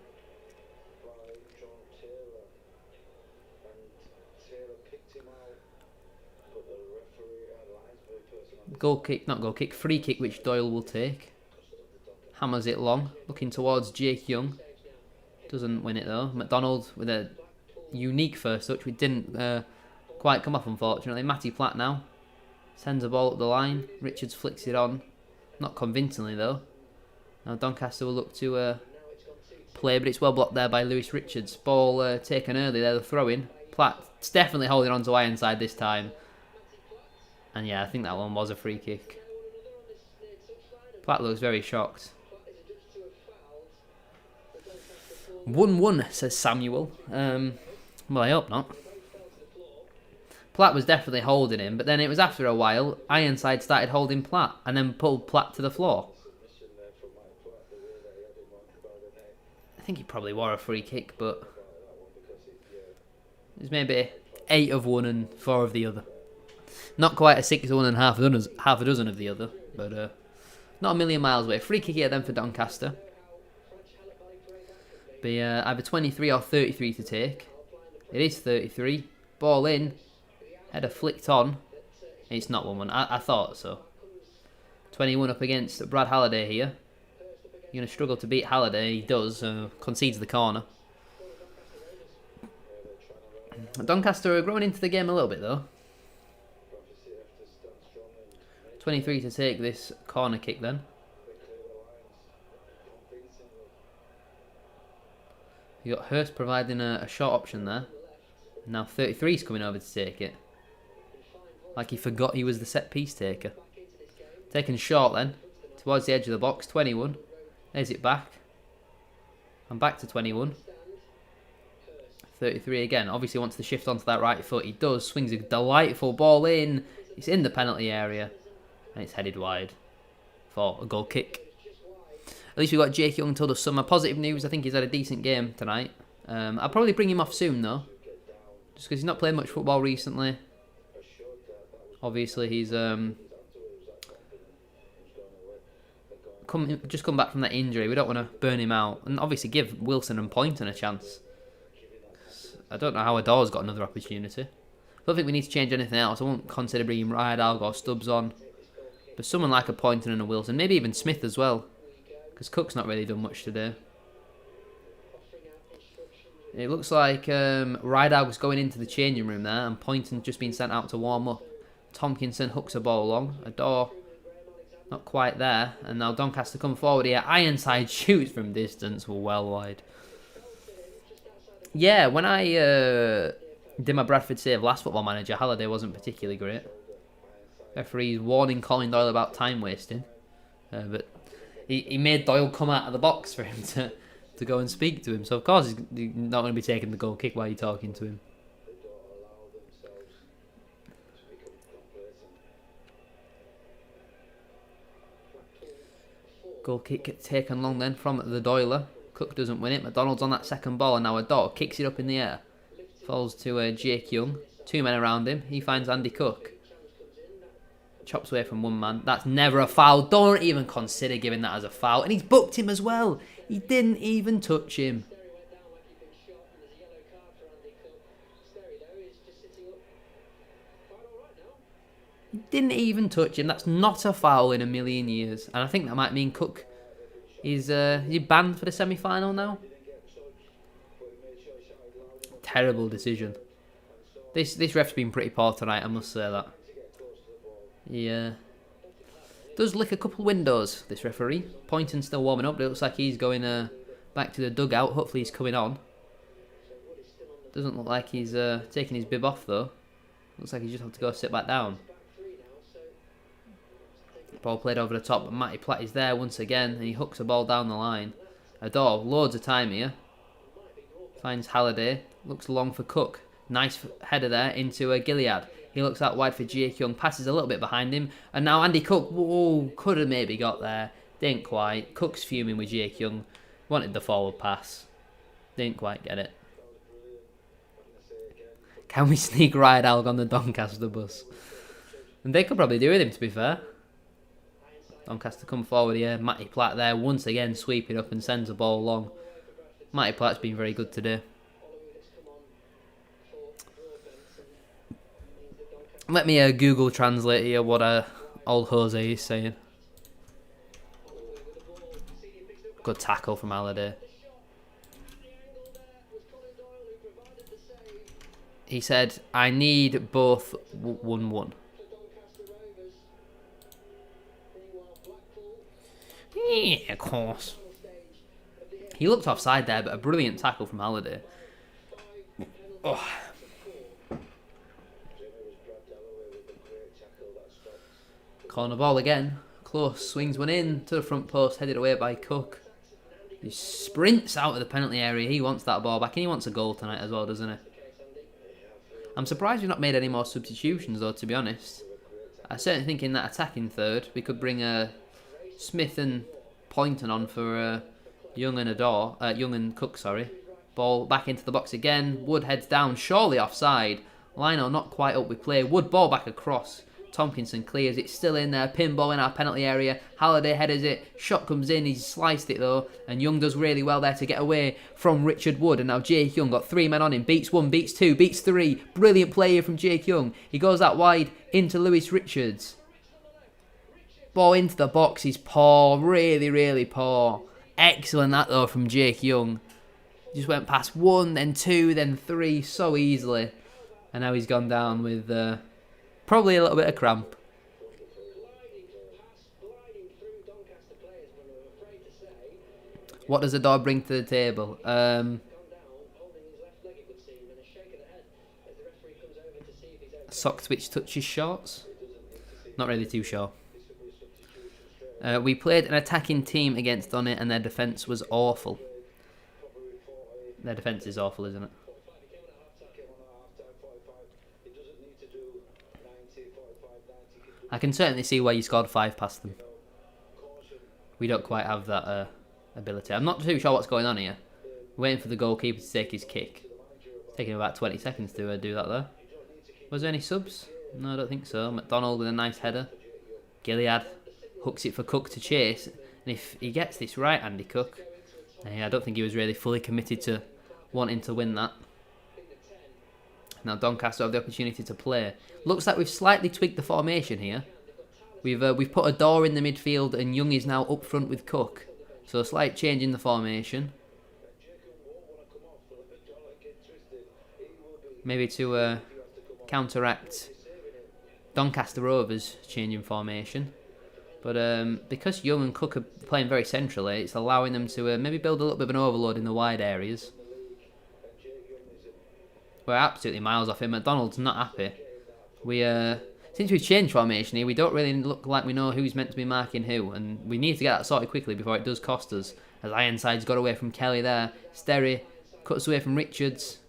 Goal kick, not goal kick, free kick which Doyle will take. hammers it long, looking towards Jake Young. Doesn't win it though. McDonald with a unique first touch, which didn't quite come off unfortunately. Matty Platt now sends a ball up the line. Richards flicks it on, not convincingly though. Now Doncaster will look to play, but it's well blocked there by Lewis Richards. Ball taken early there, the throw-in. Platt's definitely holding on to Ironside this time. And yeah, I think that one was a free kick. Platt looks very shocked. 1-1, says Samuel. Well, I hope not. Platt was definitely holding him, but then it was after a while, Ironside started holding Platt and then pulled Platt to the floor. I think he probably wore a free kick, but it was maybe 8 of one and 4 of the other. Not quite a 6 of one and half a dozen of the other, but not a million miles away. Free kick here then for Doncaster. Be either 23 or 33 to take. It is 33. Ball in. Header flicked on. It's not 1-1. I thought so. 21 up against Brad Halliday here. You're going to struggle to beat Halliday. He does. Concedes the corner. Doncaster are growing into the game a little bit though. 23 to take this corner kick then. You got Hurst providing a short option there. Now 33 is coming over to take it. Like he forgot he was the set piece taker. Taken short then. Towards the edge of the box. 21. There's it back. And back to 21. 33 again. Obviously wants to shift onto that right foot. He does. Swings a delightful ball in. It's in the penalty area. And it's headed wide for a goal kick. At least we've got Jake Young told us some positive news. I think he's had a decent game tonight. I'll probably bring him off soon though. Just because he's not played much football recently. Obviously he's just come back from that injury. We don't want to burn him out. And obviously give Wilson and Poynton a chance. I don't know how Ador's got another opportunity. I don't think we need to change anything else. I won't consider bringing Rydalg or Stubbs on. But someone like a Poynton and a Wilson. Maybe even Smith as well. Because Cook's not really done much today. It looks like Rydalg was going into the changing room there. And Poynton's just been sent out to warm up. Tompkinson hooks a ball along. Ador not quite there. And now Doncaster come forward here. Ironside shoots from distance. Well wide. Yeah, when I did my Bradford save last Football Manager, Halliday wasn't particularly great. Referee's warning Colin Doyle about time wasting. But he made Doyle come out of the box for him to go and speak to him. So of course he's not going to be taking the goal kick while you're talking to him. Goal kick taken long then from the Doyler. Cook doesn't win it. McDonald's on that second ball and now Ador kicks it up in the air. Falls to Jake Young. 2 men around him. He finds Andy Cook. Chops away from 1 man. That's never a foul. Don't even consider giving that as a foul. And he's booked him as well. He didn't even touch him. He didn't even touch him. That's not a foul in a million years. And I think that might mean Cook is banned for the semi-final now. Terrible decision. This ref's been pretty poor tonight, I must say that. Yeah. Does lick a couple windows, this referee. Poynton's still warming up, but it looks like he's going back to the dugout. Hopefully he's coming on. Doesn't look like he's taking his bib off though. Looks like he just have to go sit back down. Ball played over the top, but Matty Platt is there once again, and he hooks a ball down the line. Ador, loads of time here. Finds Halliday. Looks long for Cook. Nice header there into Gilead. He looks out wide for Jake Young. Passes a little bit behind him. And now Andy Cook. Whoa, could have maybe got there. Didn't quite. Cook's fuming with Jake Young. Wanted the forward pass. Didn't quite get it. Can we sneak Rydalg on the Doncaster bus? And they could probably do with him, to be fair. Doncaster come forward here. Matty Platt there once again sweeping up and sends the ball long. Matty Platt's been very good today. Let me Google Translate here what old Jose is saying. Good tackle from Halliday. He said, I need both 1-1. Yeah, of course. He looked offside there, but a brilliant tackle from Halliday. Oh. Corner ball again. Close. Swings one in to the front post, headed away by Cook. He sprints out of the penalty area. He wants that ball back, and he wants a goal tonight as well, doesn't he? I'm surprised we've not made any more substitutions, though, to be honest. I certainly think in that attacking third, we could bring Smith and Poynton on for Young and Cook, sorry. Ball back into the box again. Wood heads down, surely offside. Lionel not quite up with play. Wood ball back across. Tompkinson clears it, still in there. Pinball in our penalty area. Halliday headers it. Shot comes in. He's sliced it though. And Young does really well there to get away from Richard Wood. And now Jake Young got 3 men on him. Beats 1, beats 2, beats 3. Brilliant play here from Jake Young. He goes that wide into Lewis Richards. Ball into the box. He's poor. Really, really poor. Excellent that though from Jake Young. Just went past 1, then 2, then 3 so easily. And now he's gone down with probably a little bit of cramp. What does the dog bring to the table? Sock twitch touches shorts? Not really too sure. We played an attacking team against Donny and their defence was awful. Their defence is awful, isn't it? I can certainly see why you scored 5 past them. We don't quite have that ability. I'm not too sure what's going on here. Waiting for the goalkeeper to take his kick. It's taking about 20 seconds to do that there. Was there any subs? No, I don't think so. McDonald with a nice header. Gilead hooks it for Cook to chase. And if he gets this right, Andy Cook, I don't think he was really fully committed to wanting to win that. Now Doncaster have the opportunity to play. Looks like we've slightly tweaked the formation here. We've put a door in the midfield and Young is now up front with Cook. So a slight change in the formation. Maybe to counteract Doncaster Rovers changing formation. But because Young and Cook are playing very centrally, it's allowing them to maybe build a little bit of an overload in the wide areas. We're absolutely miles off him. McDonald's not happy. Since we've changed formation here, we don't really look like we know who's meant to be marking who, and we need to get that sorted quickly before it does cost us. As Ironside's got away from Kelly there. Sterry cuts away from Richards.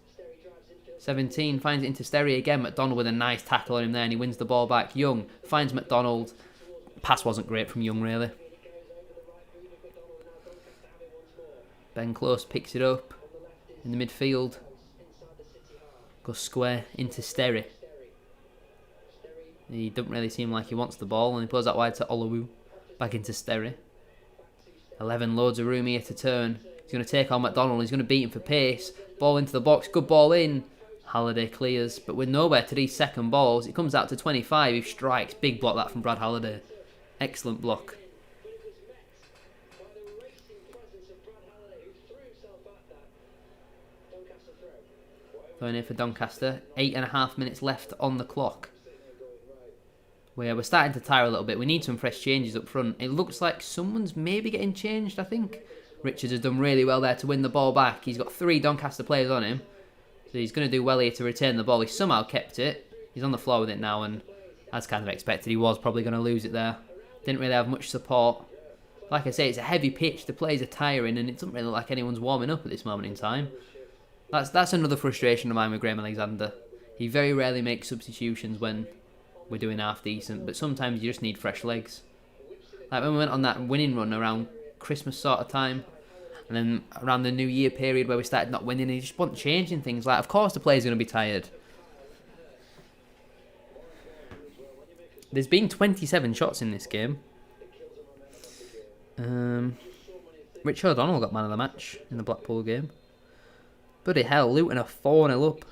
17 finds it into Sterry again. McDonald with a nice tackle on him there, and he wins the ball back. Young finds McDonald. Pass wasn't great from Young, really. Ben Close picks it up in the midfield. Goes square into Sterry. He doesn't really seem like he wants the ball, and he plays that wide to Olowu. Back into Sterry. 11, loads of room here to turn. He's going to take on McDonald. He's going to beat him for pace. Ball into the box. Good ball in. Halliday clears, but with nowhere to these second balls. It comes out to 25. He strikes. Big block that from Brad Halliday. Excellent block. Going in for Doncaster. 8.5 minutes left on the clock. We're starting to tire a little bit. We need some fresh changes up front. It looks like someone's maybe getting changed, I think. Richards has done really well there to win the ball back. He's got 3 Doncaster players on him. So he's going to do well here to retain the ball. He somehow kept it. He's on the floor with it now, and as kind of expected, he was probably going to lose it there. Didn't really have much support. Like I say, it's a heavy pitch. The players are tiring, and it doesn't really look like anyone's warming up at this moment in time. That's another frustration of mine with Graham Alexander. He very rarely makes substitutions when we're doing half decent, but sometimes you just need fresh legs. Like when we went on that winning run around Christmas sort of time, and then around the New Year period where we started not winning, he just wasn't changing things. Like, of course the players are going to be tired. There's been 27 shots in this game. Richard O'Donnell got man of the match in the Blackpool game. Bloody hell, Luton are 4-0 up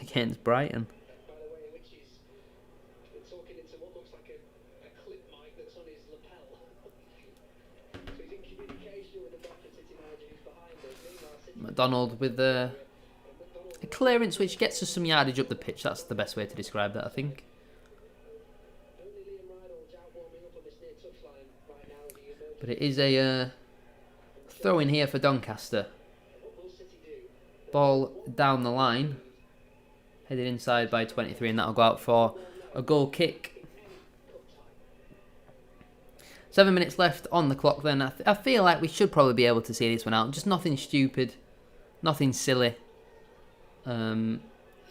against Brighton. McDonald with a clearance which gets us some yardage up the pitch. That's the best way to describe that, I think. But it is a throw in here for Doncaster. Ball down the line. Headed inside by 23, and that'll go out for a goal kick. 7 minutes left on the clock then. I feel like we should probably be able to see this one out. Just nothing stupid. Nothing silly. You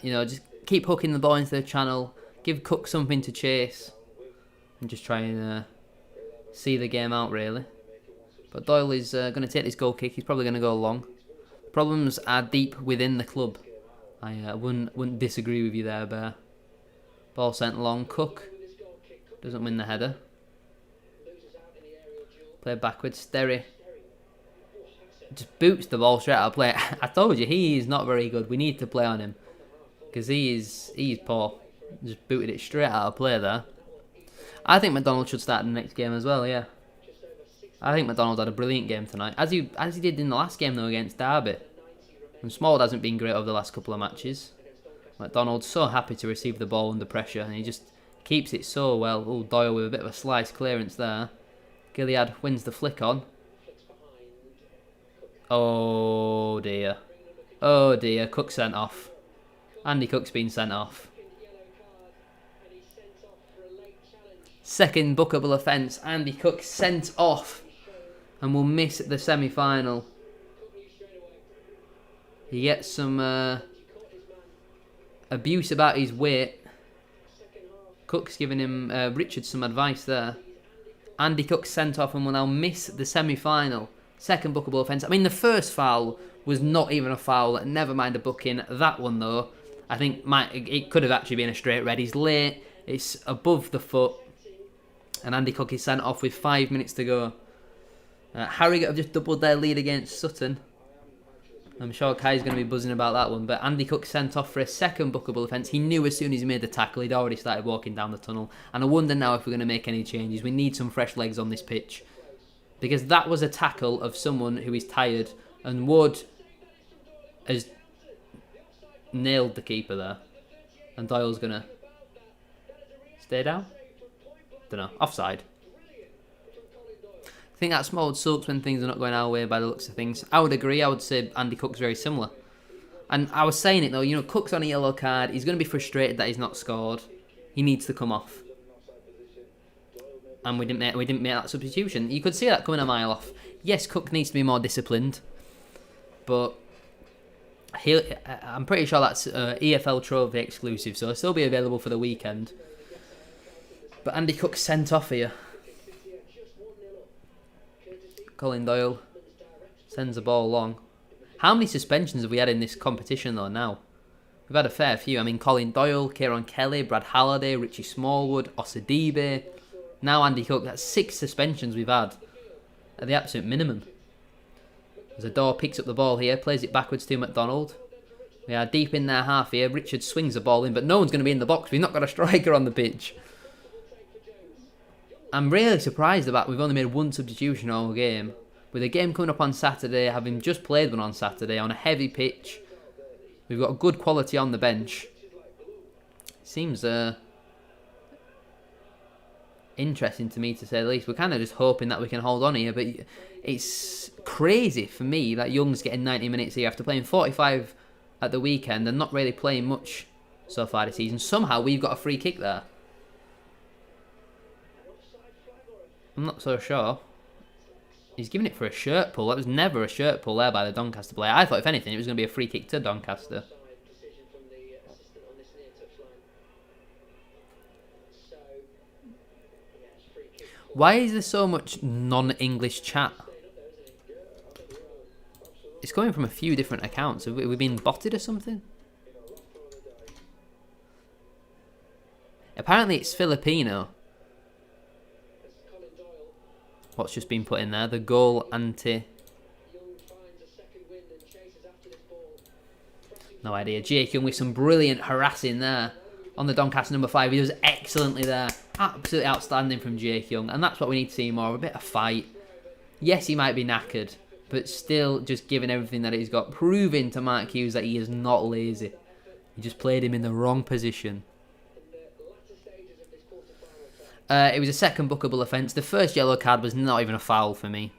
know, just keep hooking the ball into the channel. Give Cook something to chase. And just try and see the game out, really. But Doyle is going to take this goal kick. He's probably going to go long. Problems are deep within the club. I wouldn't disagree with you there, Bear. Ball sent long. Cook doesn't win the header. Play backwards. Sterry just boots the ball straight out of play. I told you, he is not very good. We need to play on him. Because he's poor. Just booted it straight out of play there. I think McDonald should start the next game as well, yeah. I think McDonald had a brilliant game tonight. As he did in the last game, though, against Derby. And Small hasn't been great over the last couple of matches. McDonald's so happy to receive the ball under pressure, and he just keeps it so well. Oh, Doyle with a bit of a slice clearance there. Gilead wins the flick on. Oh dear. Oh dear, Cook sent off. Andy Cook's been sent off. Second bookable offence. Andy Cook sent off. And will miss the semi-final. He gets some abuse about his weight. Cook's giving him Richard some advice there. Andy Cook sent off and will now miss the semi-final. Second bookable offence. I mean, the first foul was not even a foul. Never mind a booking. That one, though, I think it could have actually been a straight red. He's late. It's above the foot. And Andy Cook is sent off with 5 minutes to go. Harrogate have just doubled their lead against Sutton. I'm sure Kai's going to be buzzing about that one. But Andy Cook sent off for a second bookable offence. He knew as soon as he made the tackle, he'd already started walking down the tunnel. And I wonder now if we're going to make any changes. We need some fresh legs on this pitch. Because that was a tackle of someone who is tired. And Wood has nailed the keeper there. And Doyle's going to stay down? Don't know. Offside. I think that Small sucks when things are not going our way by the looks of things. I would agree. I would say Andy Cook's very similar. And I was saying it though, you know, Cook's on a yellow card. He's going to be frustrated that he's not scored. He needs to come off. And we didn't make that substitution. You could see that coming a mile off. Yes, Cook needs to be more disciplined. But I'm pretty sure that's EFL Trophy exclusive. So it'll still be available for the weekend. But Andy Cook sent off here. Colin Doyle sends the ball long. How many suspensions have we had in this competition though now? We've had a fair few. I mean, Colin Doyle, Kieran Kelly, Brad Halliday, Richie Smallwood, Osadibe. Now Andy Cook. That's 6 suspensions we've had at the absolute minimum. Zador picks up the ball here, plays it backwards to McDonald. We are deep in their half here. Richard swings the ball in, but no one's going to be in the box. We've not got a striker on the pitch. I'm really surprised about we've only made 1 substitution all game. With a game coming up on Saturday, having just played one on Saturday on a heavy pitch, we've got good quality on the bench. Seems interesting to me, to say the least. We're kind of just hoping that we can hold on here, but it's crazy for me that Young's getting 90 minutes here after playing 45 at the weekend and not really playing much so far this season. Somehow we've got a free kick there. I'm not so sure. He's giving it for a shirt pull. That was never a shirt pull there by the Doncaster player. I thought, if anything, it was going to be a free kick to Doncaster. Why is there so much non-English chat? It's coming from a few different accounts. Have we been botted or something? Apparently it's Filipino. What's just been put in there? The goal ante. No idea. Jake Young with some brilliant harassing there on the Doncaster number 5. He does excellently there. Absolutely outstanding from Jake Young. And that's what we need to see more. A bit of fight. Yes, he might be knackered. but still just giving everything that he's got, proving to Mark Hughes that he is not lazy. He just played him in the wrong position. It was a second bookable offence. The first yellow card was not even a foul for me.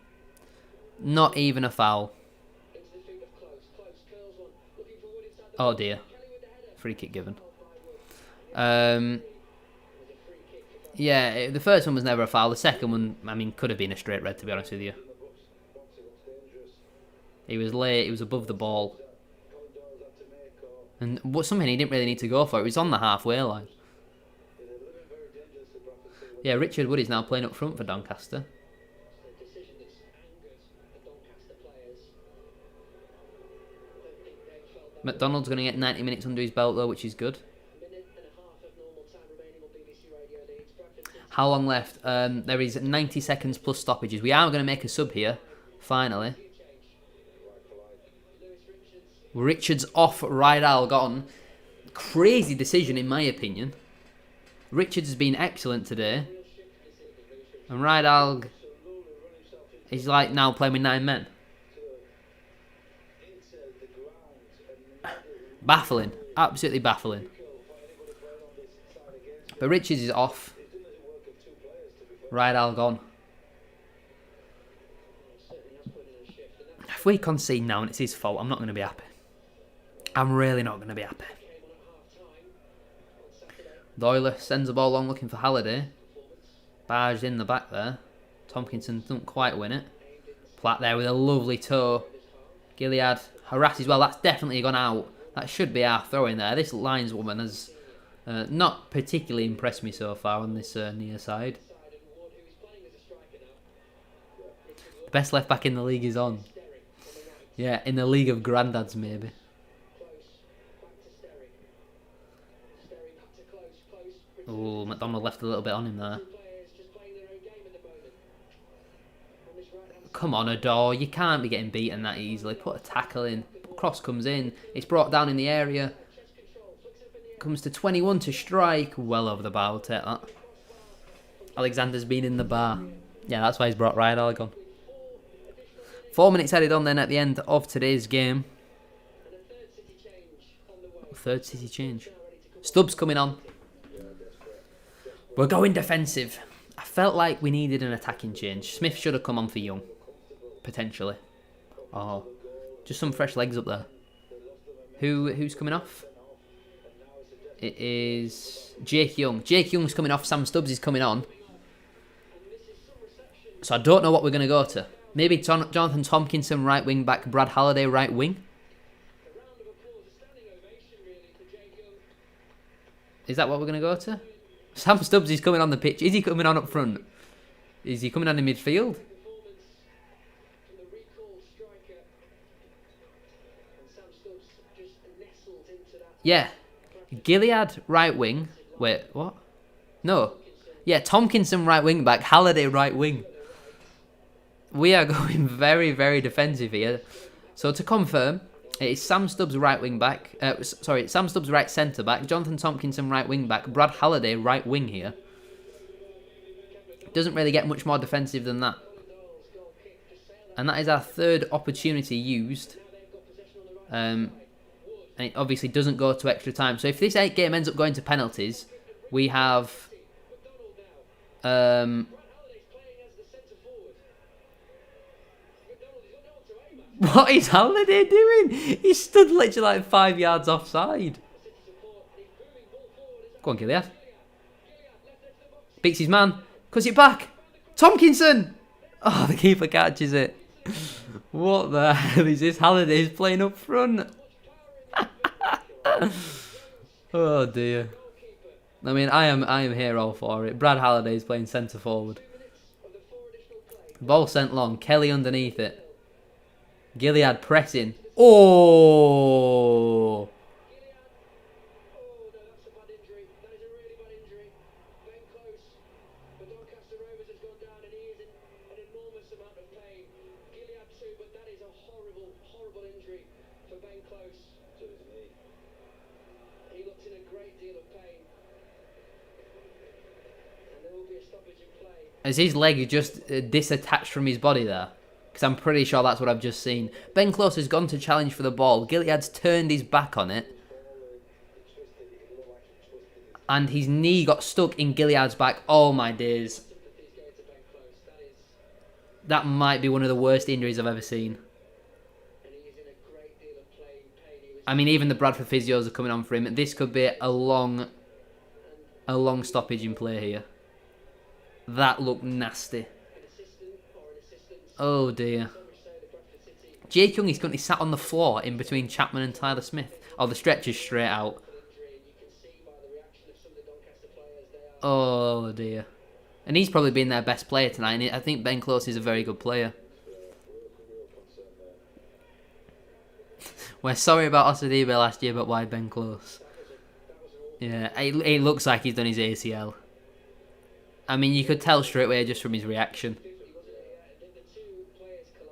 Not even a foul. Oh dear. Free kick given. Yeah, the first one was never a foul. The second one, I mean, could have been a straight red, to be honest with you. He was late, he was above the ball. And something he didn't really need to go for. It was on the halfway line. Yeah, Richard Wood is now playing up front for Doncaster. McDonald's going to get 90 minutes under his belt though, which is good. How long left? There is 90 seconds plus stoppages. We are going to make a sub here, finally. Richards off, Rydal gone. Crazy decision in my opinion. Richards has been excellent today. And Rydal is like now playing with 9 men. Baffling. Absolutely baffling. But Richards is off. Rydal gone. If we concede now and it's his fault, I'm not going to be happy. I'm really not going to be happy. Doyle sends the ball along looking for Halliday. Barged in the back there. Tompkinson doesn't quite win it. Platt there with a lovely toe. Gilead harasses well. That's definitely gone out. That should be our throw in there. This lineswoman has not particularly impressed me so far on this near side. The best left back in the league is on. Yeah, in the league of granddads maybe. Oh, McDonald left a little bit on him there. Come on, Adore. You can't be getting beaten that easily. Put a tackle in. Cross comes in. It's brought down in the area. Comes to 21 to strike. Well over the bar. We'll take that. Alexander's been in the bar. Yeah, that's why he's brought Rydal on. 4 minutes added on then at the end of today's game. Third City change. Stubbs coming on. We're going defensive. I felt like we needed an attacking change. Smith should have come on for Young. Potentially. Oh, just some fresh legs up there. Who's coming off? It is Jake Young. Jake Young's coming off. Sam Stubbs is coming on. So I don't know what we're going to go to. Maybe Jonathan Tompkinson, right wing back. Brad Halliday, right wing. Is that what we're going to go to? Sam Stubbs is coming on the pitch. Is he coming on up front? Is he coming on in midfield? Yeah. Gilead, right wing. Wait, what? No. Yeah, Tompkinson, right wing back. Halliday, right wing. We are going very, very defensive here. So to confirm, it is Sam Stubbs, right wing back. Sam Stubbs, right centre back. Jonathan Tompkinson, right wing back. Brad Halliday, right wing here. Doesn't really get much more defensive than that. And that is our third opportunity used. And it obviously doesn't go to extra time. So if this game ends up going to penalties, we have... What is Halliday doing? He stood literally like 5 yards offside. Go on, Gilead. Beats his man. Cuts it back. Tompkinson! Oh, the keeper catches it. What the hell is this? Halliday's playing up front. Oh dear. I mean, I am here all for it. Brad Halliday's playing centre forward. Ball sent long. Kelly underneath it. Gilead pressing. Oh! As his leg just disattached from his body there. because I'm pretty sure that's what I've just seen. Ben Close has gone to challenge for the ball. Gilead's turned his back on it. And his knee got stuck in Gilead's back. Oh my days. That might be one of the worst injuries I've ever seen. I mean, even the Bradford physios are coming on for him. This could be a long stoppage in play here. That looked nasty. Oh dear. Jake Young is currently sat on the floor in between Chapman and Tyler Smith. Oh, the stretcher's straight out. Oh dear. And he's probably been their best player tonight. And I think Ben Close is a very good player. We're sorry about Osadibe last year, but why Ben Close? Yeah, it looks like he's done his ACL. I mean, you could tell straight away just from his reaction.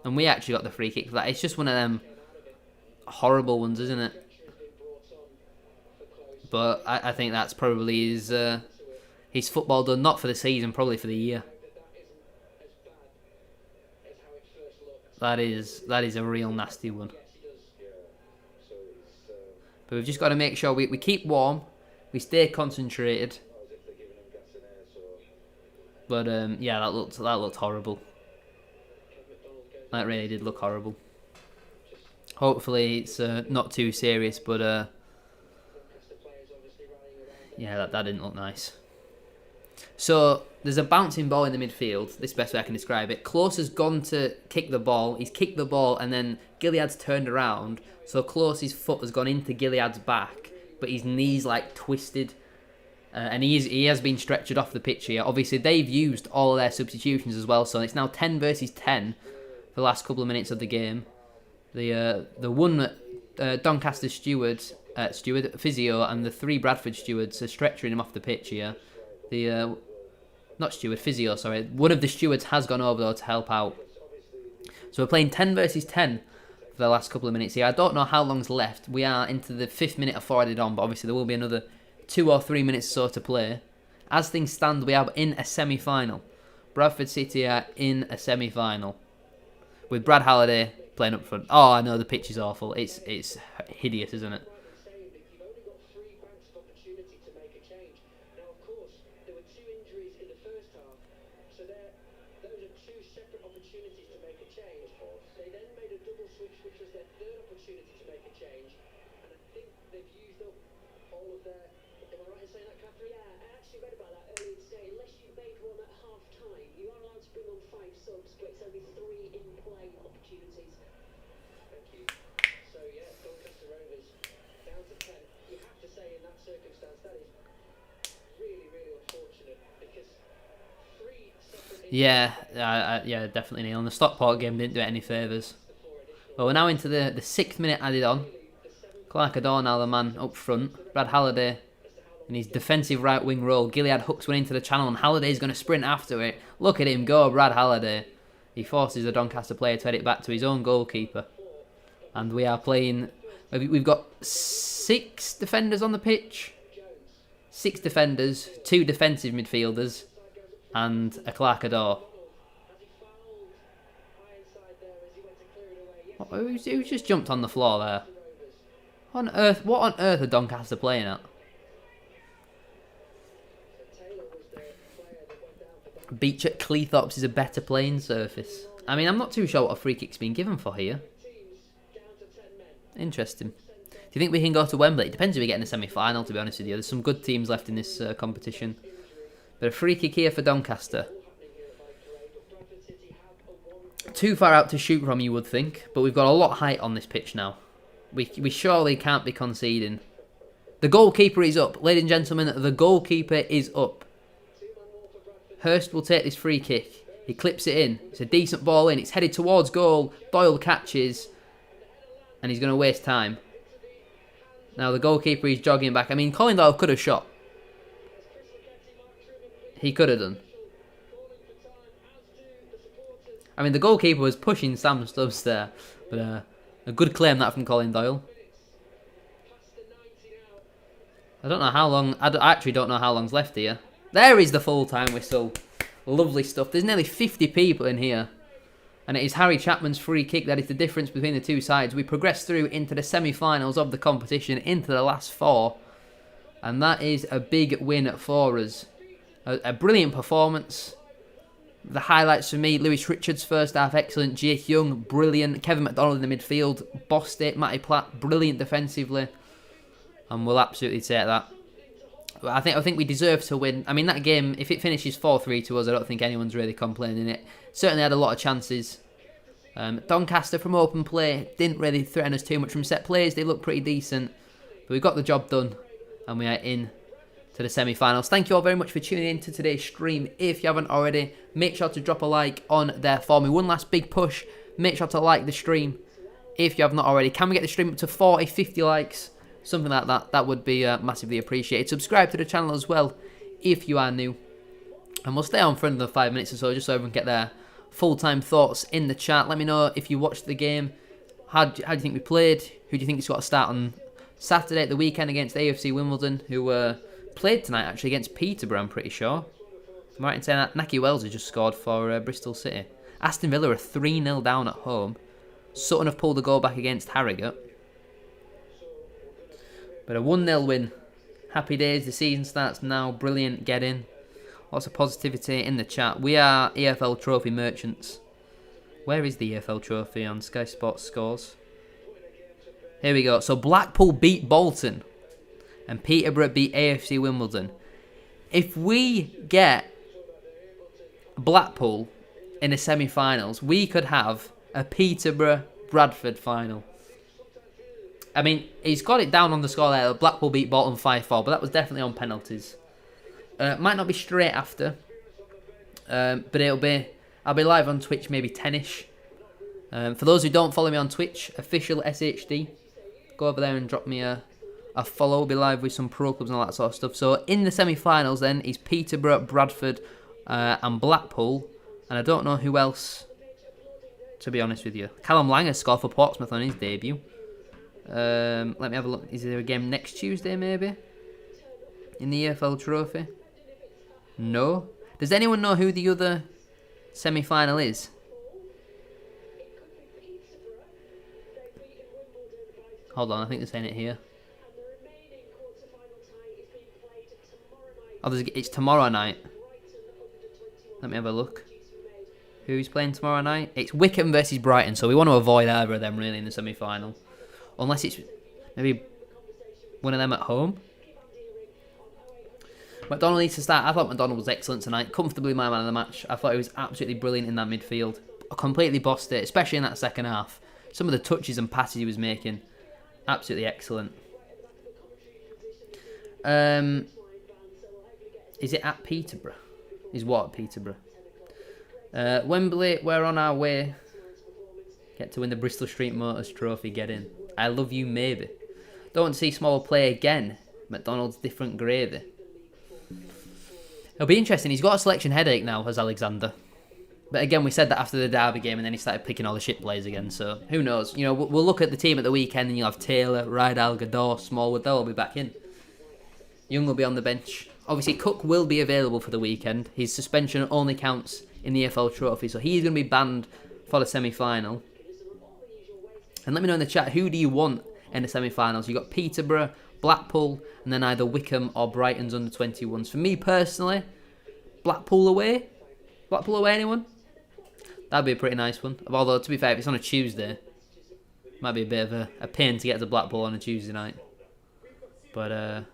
And we actually got the free kick for that. It's just one of them horrible ones, isn't it? But I think that's probably his football done, not for the season, probably for the year. That is a real nasty one. But we've just got to make sure we keep warm, we stay concentrated. But yeah, that looked horrible. That really did look horrible. Hopefully it's not too serious, but yeah, that didn't look nice. So there's a bouncing ball in the midfield. This is the best way I can describe it. Close has gone to kick the ball. He's kicked the ball, and then Gilead's turned around. So Close's foot has gone into Gilead's back, but his knee's like twisted. And he has been stretchered off the pitch here. Obviously, they've used all of their substitutions as well, so it's now 10 versus 10 for the last couple of minutes of the game. The one Doncaster steward physio, and the 3 Bradford stewards are stretchering him off the pitch here. Physio, sorry. One of the stewards has gone over though to help out. So we're playing 10 versus 10 for the last couple of minutes here. I don't know how long's left. We are into the 5th minute of 4 added on, but obviously there will be another 2 or 3 minutes or so to play. As things stand, we are in a semi-final. Bradford City are in a semi-final with Brad Halliday playing up front. Oh, I know the pitch is awful. It's hideous, isn't it? Yeah, definitely Neil. And the Stockport game didn't do it any favours. Well, we're now into the 6th minute added on. Clark Adore now the man up front. Brad Halliday in his defensive right wing role. Gilead hooks one into the channel and Halliday's going to sprint after it. Look at him go, Brad Halliday. He forces the Doncaster player to head it back to his own goalkeeper. And we are playing... We've got 6 defenders on the pitch. 6 defenders, 2 defensive midfielders, and a Clark Adore. Who's just jumped on the floor there? What on earth are Doncaster playing at? Beach at Cleethorpes is a better playing surface. I mean, I'm not too sure what a free kick's been given for here. Interesting. Do you think we can go to Wembley? It depends if we get in the semi-final, to be honest with you. There's some good teams left in this competition. But a free kick here for Doncaster. Too far out to shoot from, you would think. But we've got a lot of height on this pitch now. We surely can't be conceding. The goalkeeper is up. Ladies and gentlemen, the goalkeeper is up. Hurst will take this free kick. He clips it in. It's a decent ball in. It's headed towards goal. Doyle catches. And he's going to waste time. Now the goalkeeper is jogging back. I mean, Colin Doyle could have shot. He could have done. I mean, the goalkeeper was pushing Sam Stubbs there. But a good claim that from Colin Doyle. I don't know how long... I actually don't know how long's left here. There is the full-time whistle. Lovely stuff. There's nearly 50 people in here. And it is Harry Chapman's free kick that is the difference between the two sides. We progress through into the semi-finals of the competition, into the last 4. And that is a big win for us. A brilliant performance. The highlights for me, Lewis Richards first half, excellent. Jake Young, brilliant. Kevin McDonald in the midfield, bossed it. Matty Platt, brilliant defensively. And we'll absolutely take that. I think we deserve to win. I mean, that game, if it finishes 4-3 to us, I don't think anyone's really complaining it. Certainly had a lot of chances. Doncaster from open play didn't really threaten us too much from set plays. They looked pretty decent. But we got the job done. And we are in to the semi-finals. Thank you all very much for tuning in to today's stream. If you haven't already, make sure to drop a like on there for me. One last big push. Make sure to like the stream if you have not already. Can we get the stream up to 40, 50 likes? Something like that. That would be massively appreciated. Subscribe to the channel as well if you are new. And we'll stay on for another 5 minutes or so just so everyone can get their full-time thoughts in the chat. Let me know if you watched the game. How do you think we played? Who do you think has got to start on Saturday at the weekend against AFC Wimbledon, who played tonight actually against Peterborough, I'm pretty sure. Am I right in saying that? Naki Wells has just scored for Bristol City. Aston Villa are 3-0 down at home. Sutton have pulled the goal back against Harrogate. But a 1-0 win. Happy days, the season starts now. Brilliant, get in. Lots of positivity in the chat. We are EFL Trophy merchants. Where is the EFL Trophy on Sky Sports Scores? Here we go. So Blackpool beat Bolton. And Peterborough beat AFC Wimbledon. If we get Blackpool in the semi-finals, we could have a Peterborough-Bradford final. I mean, he's got it down on the score there. Blackpool beat Bolton 5-4, but that was definitely on penalties. Might not be straight after, but I'll be live on Twitch maybe 10ish. For those who don't follow me on Twitch, official SHD, go over there and drop me a follow. We'll be live with some pro clubs and all that sort of stuff. So in the semi-finals then is Peterborough, Bradford, and Blackpool, and I don't know who else, to be honest with you. Callum Langer scored for Portsmouth on his debut. Let me have a look. Is there a game next Tuesday maybe? In the EFL Trophy? No. Does anyone know who the other semi-final is? Hold on, I think they're saying it here. Oh, it's tomorrow night. Let me have a look. Who's playing tomorrow night? It's Wickham versus Brighton, so we want to avoid either of them really in the semi-final. Unless it's maybe one of them at home. McDonald needs to start. I thought McDonald was excellent tonight. Comfortably my man of the match. I thought he was absolutely brilliant in that midfield. Completely bossed it, especially in that second half. Some of the touches and passes he was making. Absolutely excellent. Is it at Peterborough? Is what at Peterborough? Wembley, we're on our way. Get to win the Bristol Street Motors Trophy, get in. I love you, maybe. Don't want to see Small play again. McDonald's different gravy. It'll be interesting. He's got a selection headache now, as Alexander. But again, we said that after the Derby game, and then he started picking all the shit players again. So who knows? You know, we'll look at the team at the weekend, and you'll have Taylor, Rydal, Gador, Smallwood. They'll all be back in. Young will be on the bench. Obviously, Cook will be available for the weekend. His suspension only counts in the EFL Trophy, so he's going to be banned for the semi-final. And let me know in the chat, who do you want in the semi-finals? You've got Peterborough, Blackpool, and then either Wickham or Brighton's under 21s. For me personally, Blackpool away. Blackpool away, anyone? That'd be a pretty nice one. Although, to be fair, if it's on a Tuesday, it might be a bit of a pain to get to Blackpool on a Tuesday night. But,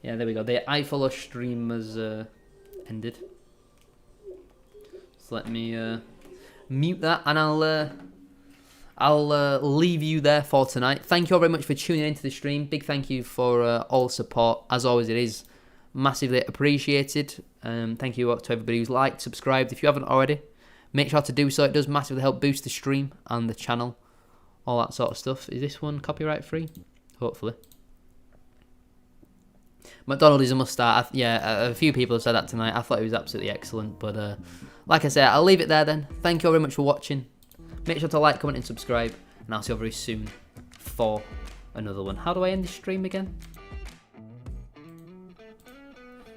yeah, there we go. The iFollow stream has ended. So let me mute that, and I'll leave you there for tonight. Thank you all very much for tuning into the stream. Big thank you for all the support. As always, it is massively appreciated. Thank you to everybody who's liked, subscribed. If you haven't already, make sure to do so. It does massively help boost the stream and the channel. All that sort of stuff. Is this one copyright free? Hopefully. McDonald is a must start. Yeah, a few people have said that tonight. I thought he was absolutely excellent. But like I said, I'll leave it there then. Thank you all very much for watching. Make sure to like, comment and subscribe. And I'll see you very soon for another one. How do I end the stream again?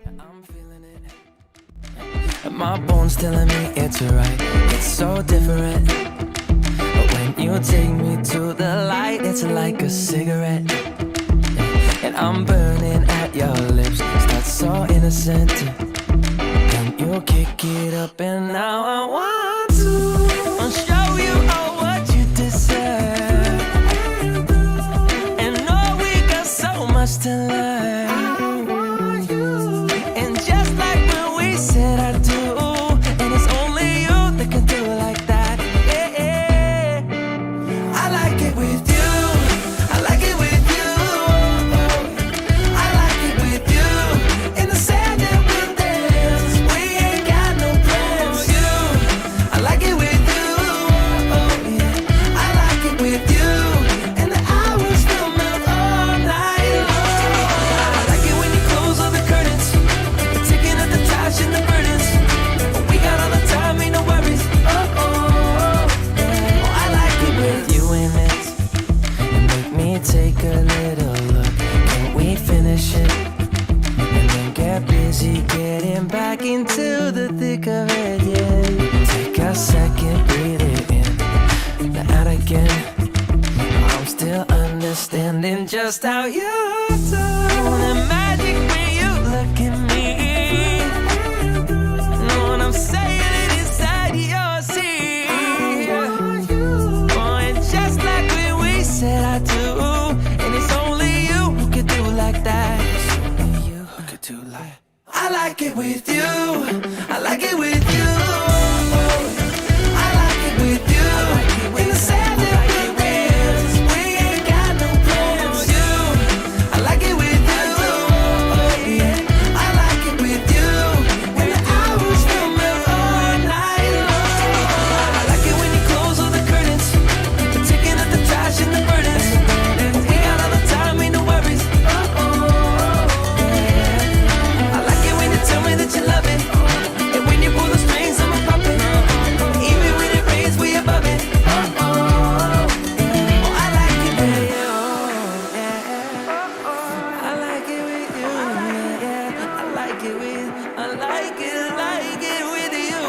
I'm feeling it. And my bones telling me it's right. It's so different. But when you take me to the light, it's like a cigarette. And I'm burning at your lips. Start so innocent. Then you kick it up, and now I want to show you all what you deserve. And know we got so much to learn. And just like when we said I do, and it's only you that can do it like that. Yeah, I like it with you. I like it with you. I like it with you. In the sand that we dance, we ain't got no plans. I like it with you. Yeah, I like it with you. And the hours will melt all night long. I like it when you close all the curtains, taking up the trash and the burdens. We got all the time, ain't no worries. I like it with you in it. And make me take a little look. Can we finish it? And then get busy getting back into the thick of it, yeah. Take a second, breathe it in, now out again. I'm still understanding just how you do the magic when you look at me. Know what I'm saying? It inside your seat. Oh, and just like when we said I do, and it's only you who could do like that. It's only you who could do like. I like it with you. I like it with you. I like it with you. In the sand that we dance, we ain't got no plans. I like it with you. Yeah, I like it with you. And the hours will melt all night long. I like it when you close all the curtains, taking up the trash and the burdens. We got all the time, ain't no worries. I like it when you tell me that you love it, and when you pull the strings, I'm a puppet. Even when it rains, we above it. I like it with you. I like it with you. Yeah, I like it with. I like it with you.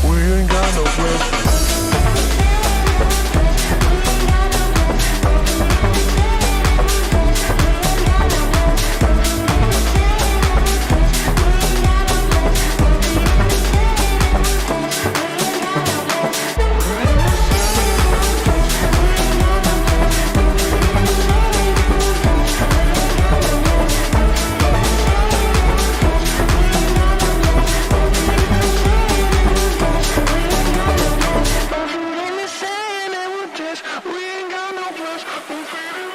We ain't got no plans. We ain't got no plans.